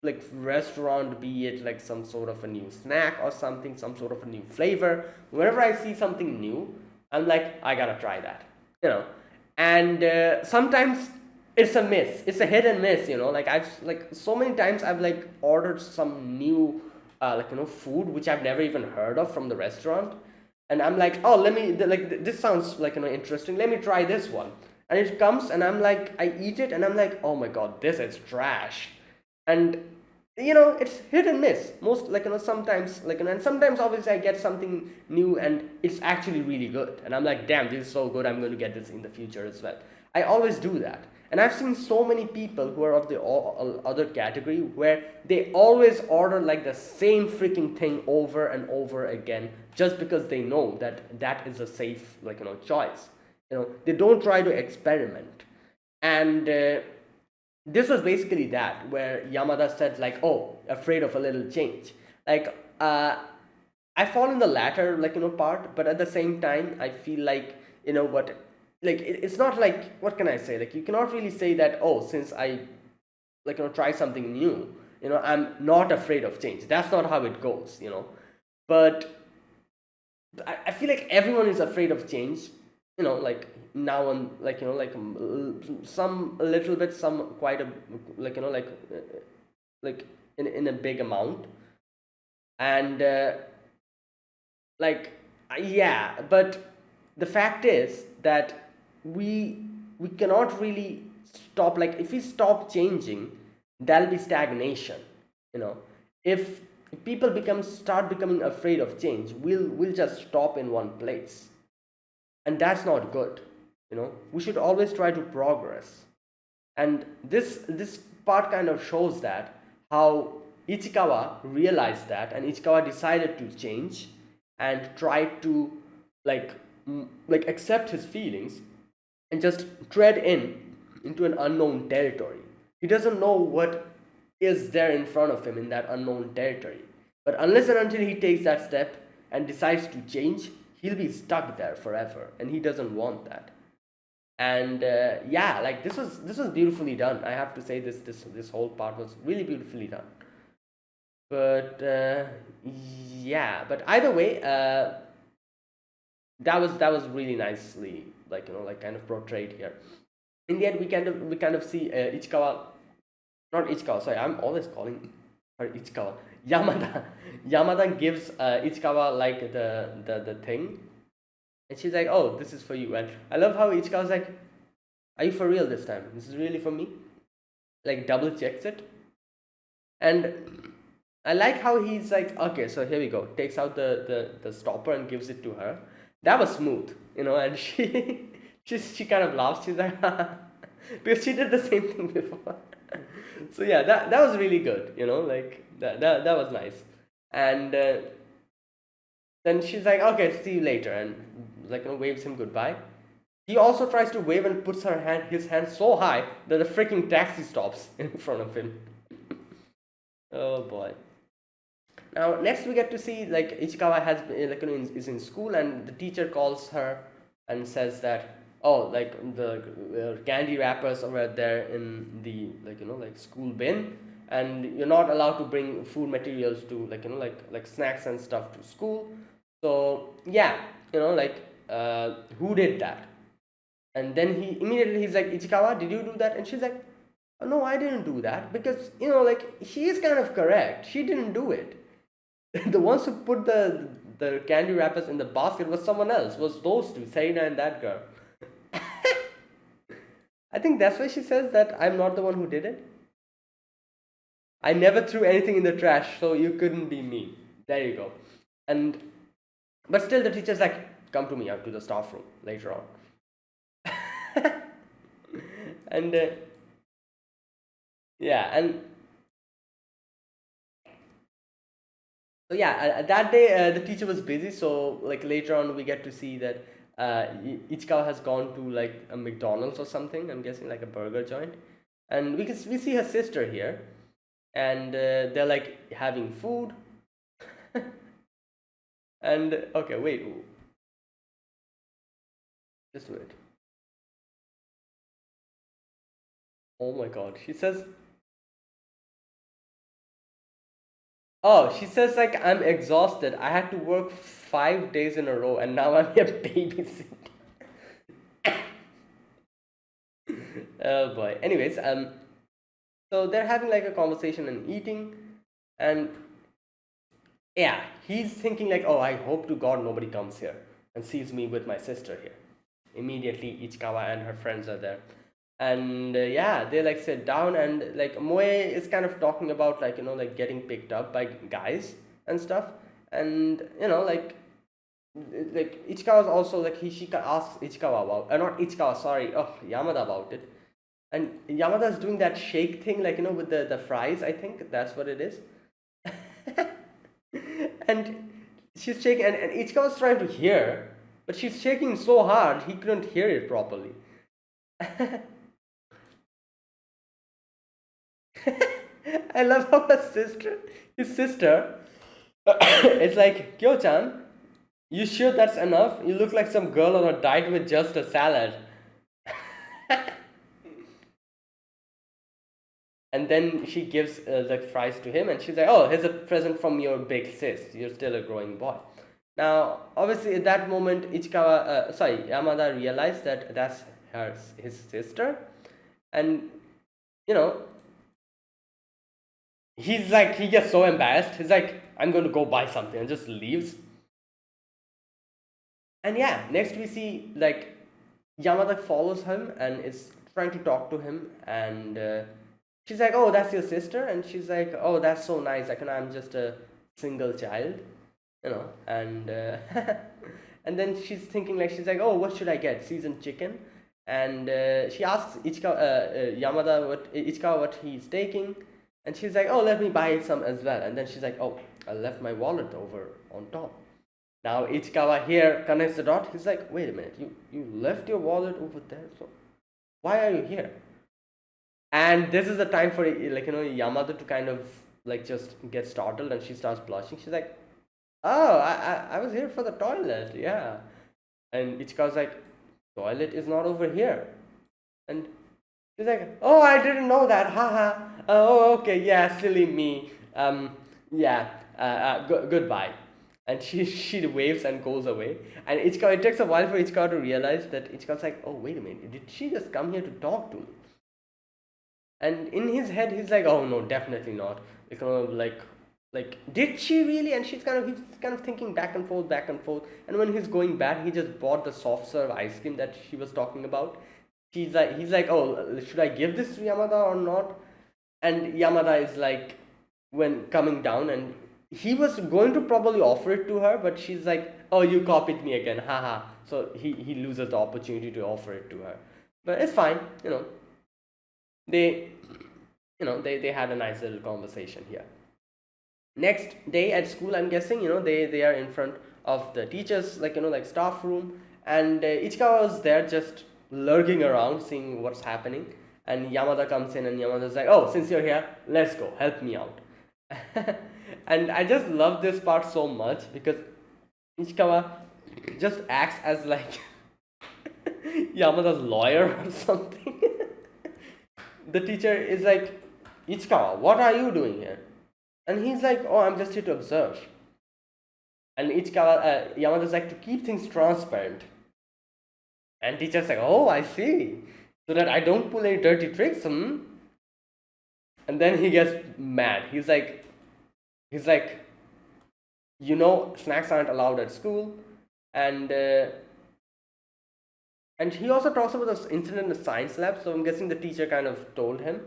like restaurant, be it like some sort of a new snack or something, some sort of a new flavor. Whenever I see something new, I'm like, I gotta try that, you know. And sometimes it's a miss. It's a hit and miss, Like, I've, like, so many times I've like ordered some new like, food which I've never even heard of from the restaurant, and I'm like, oh, let me, like, this sounds like, interesting. Let me try this one. And it comes, and I'm like, I eat it, and I'm like, oh my god, this is trash. And it's hit and miss. Most, like, sometimes, like, and sometimes obviously I get something new and it's actually really good, and I'm like, damn, this is so good. I'm going to get this in the future as well. I always do that. And I've seen so many people who are of the other category where they always order like the same freaking thing over and over again, just because they know that that is a safe, like, choice. They don't try to experiment. And this was basically that, where Yamada said, like, oh, afraid of a little change. Like, I fall in the latter, like, part, but at the same time, I feel like, what, like, it's not like, what can I say? Like, you cannot really say that, oh, since I, like, try something new, I'm not afraid of change. That's not how it goes. But I feel like everyone is afraid of change, like, now, and, like, some a little bit, some quite a, like, like, in a big amount. And like, yeah, but the fact is that we cannot really stop. Like, if we stop changing, there'll be stagnation. you know if people start becoming afraid of change, we'll just stop in one place, and that's not good. We should always try to progress. And this part kind of shows that how Ichikawa realized that, and Ichikawa decided to change and try to, like, like, accept his feelings and just tread into an unknown territory. He doesn't know what is there in front of him in that unknown territory. But unless and until he takes that step and decides to change, he'll be stuck there forever, and he doesn't want that. And yeah, like, this was beautifully done. I have to say, this whole part was really beautifully done. But yeah, but either way, that was really nicely, like, like, kind of portrayed here. In the end, we kind of see Ichikawa, not Ichikawa. Sorry, I'm always calling her Ichikawa. Yamada, Yamada gives Ichikawa, like, the thing, and she's like, "Oh, this is for you." And I love how Ichikawa's like, "Are you for real this time? This is really for me?" Like, double checks it, and I like how he's like, "Okay, so here we go." Takes out the stopper and gives it to her. That was smooth, and she she kind of laughs. She's like, because she did the same thing before. So yeah, that was really good, like that was nice. And then she's like, okay, see you later, and like waves him goodbye. He also tries to wave and puts his hand so high that a freaking taxi stops in front of him. Oh boy. Now next we get to see like Ichikawa has been, like is in school, and the teacher calls her and says that, oh, like the candy wrappers are there in the, like like school bin, and you're not allowed to bring food materials to, like like snacks and stuff to school. So yeah, like who did that? And then he's like, Ichikawa, did you do that? And she's like, oh, no, I didn't do that, because like she is kind of correct, she didn't do it. The ones who put the candy wrappers in the basket was someone else, was those two, Serena and that girl. I think that's why she says that I'm not the one who did it. I never threw anything in the trash, so you couldn't be me. There you go. And but still, the teacher's like, come to me out to the staff room later on. And yeah, and so yeah, that day the teacher was busy, so like later on we get to see that Ichikawa has gone to like a McDonald's or something. I'm guessing like a burger joint, and we see her sister here, and they're like having food. And okay, wait, just wait. Oh my God, she says. Oh, she says like, I'm exhausted. I had to work 5 days in a row, and now I'm here babysitting. Oh boy. Anyways, so they're having like a conversation and eating, and yeah, he's thinking like, oh, I hope to God nobody comes here and sees me with my sister here. Immediately, Ichikawa and her friends are there, and yeah, they like sit down, and like Moe is kind of talking about like like getting picked up by guys and stuff, and like Ichikawa's also like she asks Ichikawa about, not Ichikawa, sorry, oh, Yamada about it, and Yamada's doing that shake thing, like with the fries. I think that's what it is. And she's shaking, and Ichikawa's trying to hear, but she's shaking so hard he couldn't hear it properly. I love how his sister, it's like, Kyo-chan, you sure that's enough? You look like some girl on a diet with just a salad. And then she gives the fries to him, and she's like, oh, here's a present from your big sis. You're still a growing boy. Now, obviously, at that moment, Yamada realized that that's his sister. And, you know, he gets so embarrassed. He's like, I'm going to go buy something, and just leaves. And yeah, next we see, like, Yamada follows him and is trying to talk to him, and she's like, oh, that's your sister? And she's like, oh, that's so nice. Like, I'm just a single child, and and then she's thinking, like, she's like, oh, what should I get? Seasoned chicken. And she asks Ichikawa what he's taking, and she's like, oh, let me buy some as well. And then she's like, oh, I left my wallet over on top. Now Ichikawa here connects the dot. He's like, wait a minute, you left your wallet over there, so why are you here? And this is the time for Yamada to kind of like just get startled, and she starts blushing. She's like, oh, I was here for the toilet, yeah. And Ichikawa's like, toilet is not over here. And she's like, oh, I didn't know that, haha. Oh, okay, yeah, silly me. Yeah, goodbye. And she waves and goes away. And Ichikawa, it takes a while for Ichikawa to realize that Ichikawa's like, oh, wait a minute, did she just come here to talk to me? And in his head, he's like, oh no, definitely not. Like, did she really? And he's kind of thinking back and forth, back and forth. And when he's going back, he just bought the soft serve ice cream that she was talking about. He's like, oh, should I give this to Yamada or not? And Yamada is like, when coming down, and he was going to probably offer it to her, but she's like, oh, you copied me again, haha. So he loses the opportunity to offer it to her. But it's fine, they they had a nice little conversation here. Next day at school, I'm guessing, they are in front of the teachers, like staff room, and Ichikawa was there just lurking around, seeing what's happening. And Yamada comes in, and Yamada's like, "Oh, since you're here, let's go, help me out." And I just love this part so much because Ichikawa just acts as like Yamada's lawyer or something. The teacher is like, "Ichikawa, what are you doing here?" And he's like, "Oh, I'm just here to observe." And Yamada's like, "To keep things transparent." And teacher's like, "Oh, I see. So that I don't pull any dirty tricks, hmm?" And then he gets mad. He's like, snacks aren't allowed at school. And he also talks about this incident in the science lab. So I'm guessing the teacher kind of told him.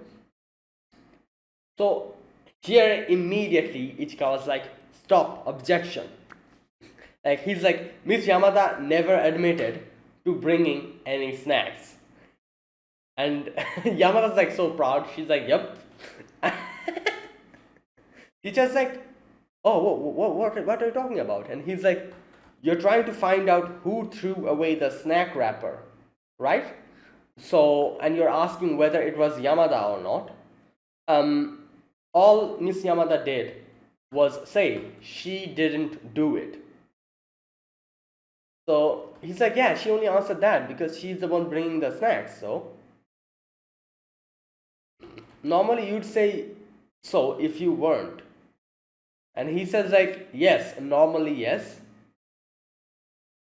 So here immediately Ichikawa's like, "Stop, objection." Like he's like, "Miss Yamada never admitted to bringing any snacks." And Yamada's like so proud. She's like, "Yep." Teacher's like, "Oh, what are you talking about?" And he's like, "You're trying to find out who threw away the snack wrapper, right? So, and you're asking whether it was Yamada or not. All Miss Yamada did was say she didn't do it." So he's like, "Yeah, she only answered that because she's the one bringing the snacks. So normally you'd say so if you weren't." And he says like, "Yes, normally yes.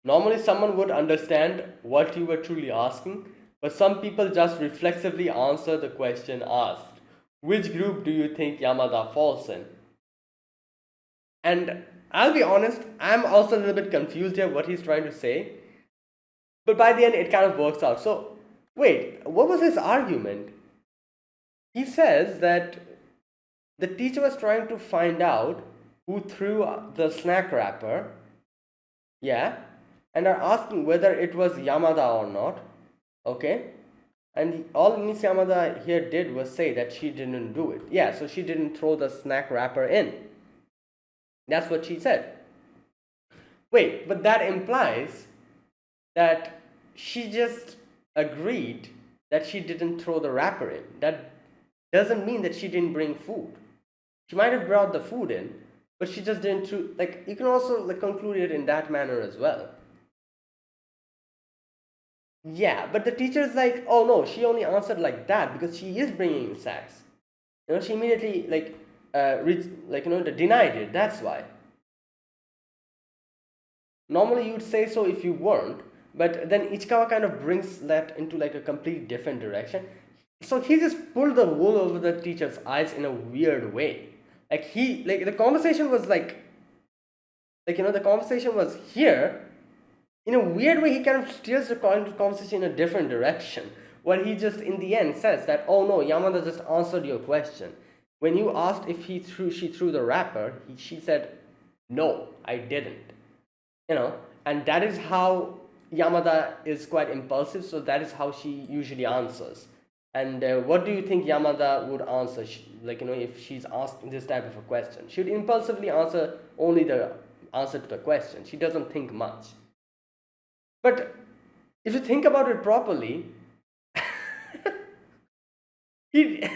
Normally someone would understand what you were truly asking, but some people just reflexively answer the question asked. Which group do you think Yamada falls in?" And I'll be honest, I'm also a little bit confused here what he's trying to say. But by the end, it kind of works out. So, wait, what was his argument? He says that the teacher was trying to find out who threw the snack wrapper, yeah, and are asking whether it was Yamada or not, okay? And all Miss Yamada here did was say that she didn't do it. Yeah, so she didn't throw the snack wrapper in. That's what she said. Wait, but that implies that she just agreed that she didn't throw the wrapper in. That doesn't mean that she didn't bring food. She might have brought the food in, but she just didn't you can also conclude it in that manner as well. Yeah, but the teacher's like, "Oh no, she only answered like that because she is bringing snacks." She immediately denied it. That's why. Normally you'd say so if you weren't, but then Ichikawa kind of brings that into like a complete different direction. So he just pulled the wool over the teacher's eyes in a weird way. The conversation was the conversation was here. In a weird way, he kind of steers the conversation in a different direction. Where he just in the end says that, "Oh no, Yamada just answered your question. When you asked if she threw the wrapper, she said, 'No, I didn't.'" And that is how Yamada is quite impulsive, so that is how she usually answers. And what do you think Yamada would answer? If she's asking this type of a question, she would impulsively answer only the answer to the question. She doesn't think much. But if you think about it properly, he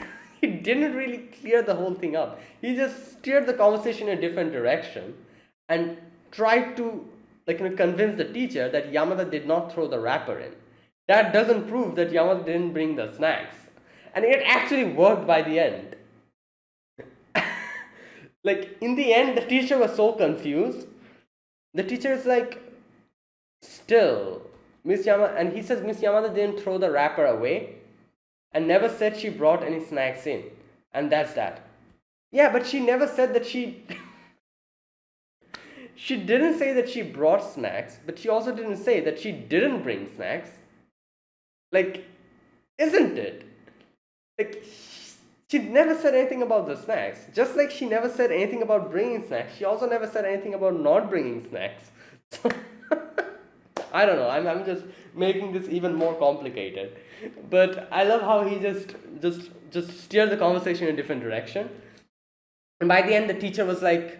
didn't really clear the whole thing up. He just steered the conversation in a different direction and tried to convince the teacher that Yamada did not throw the wrapper in. That doesn't prove that Yamada didn't bring the snacks. And it actually worked by the end. In the end, the teacher was so confused. The teacher is like, "Still, Miss Yamada," and he says Miss Yamada didn't throw the wrapper away and never said she brought any snacks in. And that's that. Yeah, but she never said that she... She didn't say that she brought snacks, but she also didn't say that she didn't bring snacks. Isn't it? She never said anything about the snacks. Just like she never said anything about bringing snacks, she also never said anything about not bringing snacks. So, I don't know, I'm just making this even more complicated. But I love how he just steered the conversation in a different direction. And by the end, the teacher was like,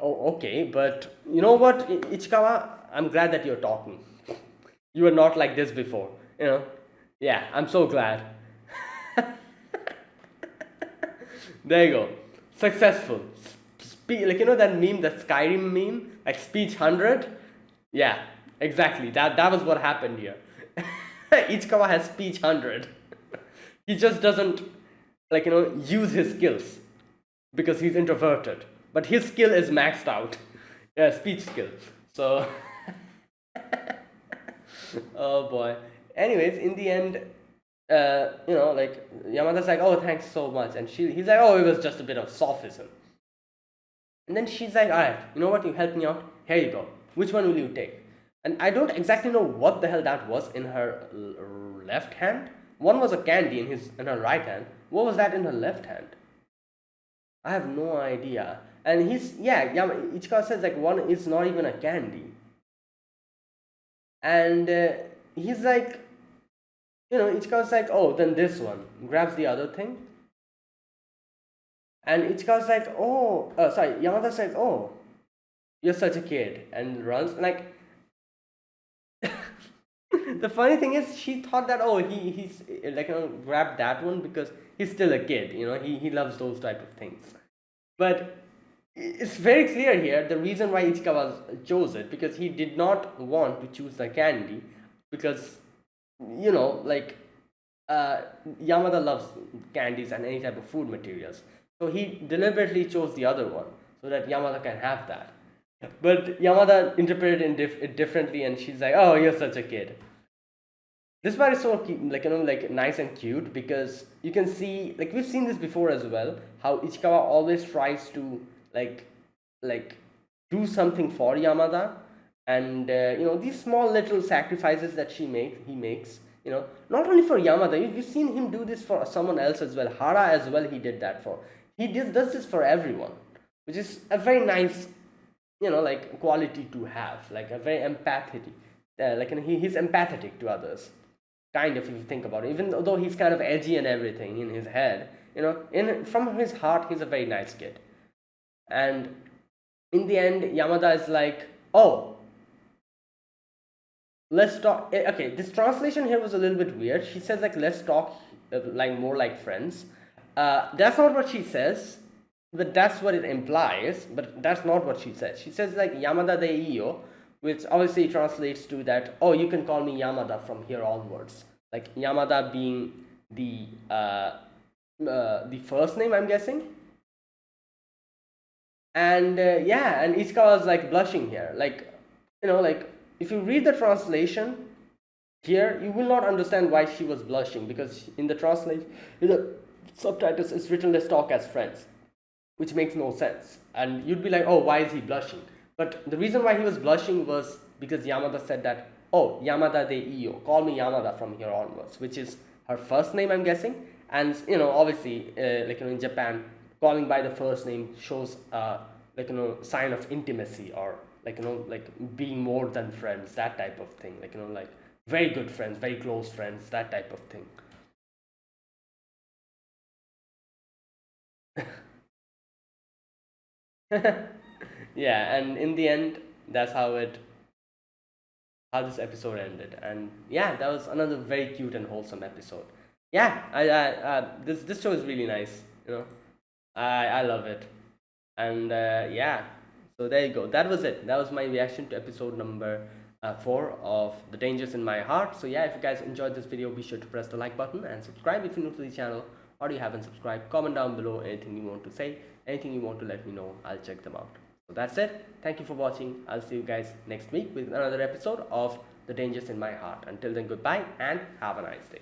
"Oh, okay, but you know what, Ichikawa? I'm glad that you're talking. You were not like this before. You know? Yeah, I'm so glad." There you go. Successful. Like, you know that meme, that Skyrim meme, like speech 100? Yeah, exactly. That was what happened here. Ichikawa has speech 100. He just doesn't, like, use his skills because he's introverted. But his skill is maxed out. Yeah, speech skill. So, oh boy. Anyways, in the end, like Yamada's like, "Oh, thanks so much," and he's like, "Oh, it was just a bit of sophism." And then she's like, "All right, you know what? You helped me out. Here you go. Which one will you take?" And I don't exactly know what the hell that was in her left hand. One was a candy in her right hand. What was that in her left hand? I have no idea. And Ichikawa says like one is not even a candy. And he's like, Ichikawa's like, "Oh, then this one." Grabs the other thing. And Ichikawa's like, "Oh, sorry." Yamada's like, "Oh, you're such a kid," and runs. Like, the funny thing is, she thought that, oh, he's like, grabbed that one because he's still a kid. He loves those type of things. But it's very clear here the reason why Ichikawa chose it, because he did not want to choose the candy because, like, Yamada loves candies and any type of food materials. So he deliberately chose the other one so that Yamada can have that. But Yamada interpreted it differently, and she's like, "Oh, you're such a kid." This part is so cute, like nice and cute, because you can see, like, we've seen this before as well, how Ichikawa always tries to like like do something for Yamada, and these small little sacrifices that he makes, not only for Yamada. We've seen him do this for someone else as well. Hara as well, he did that for. He does this for everyone, which is a very nice, like, quality to have, like a very empathetic, he's empathetic to others, kind of, if you think about it. Even though he's kind of edgy and everything in his head, from his heart, he's a very nice kid. And in the end, Yamada is like, "Oh, let's talk." Okay, this translation here was a little bit weird. She says like, "Let's talk like more like friends." That's not what she says, but that's what it implies. But that's not what she says. She says like, "Yamada de iyo," which obviously translates to that, "Oh, you can call me Yamada from here onwards." Like, Yamada being the first name, I'm guessing. And and Ichikawa was like blushing here. Like, like, if you read the translation here, you will not understand why she was blushing, because in the translation, in the subtitles, it's written, "Let's talk as friends," which makes no sense. And you'd be like, "Oh, why is he blushing?" But the reason why he was blushing was because Yamada said that, "Oh, Yamada de iyo, call me Yamada from here onwards," which is her first name, I'm guessing. And obviously, in Japan, calling by the first name shows sign of intimacy, or like being more than friends, that type of thing. Like very good friends, very close friends, that type of thing. Yeah, and in the end, that's how this episode ended. And yeah, that was another very cute and wholesome episode. Yeah, this show is really nice. I love it. And yeah, so there you go. That was it. That was my reaction to episode number 4 of The Dangers in My Heart. So yeah, if you guys enjoyed this video, be sure to press the like button and subscribe if you're new to the channel, or you haven't subscribed. Comment down below anything you want to say, anything you want to let me know. I'll check them out. So that's it. Thank you for watching. I'll see you guys next week with another episode of The Dangers in My Heart. Until then, goodbye and have a nice day.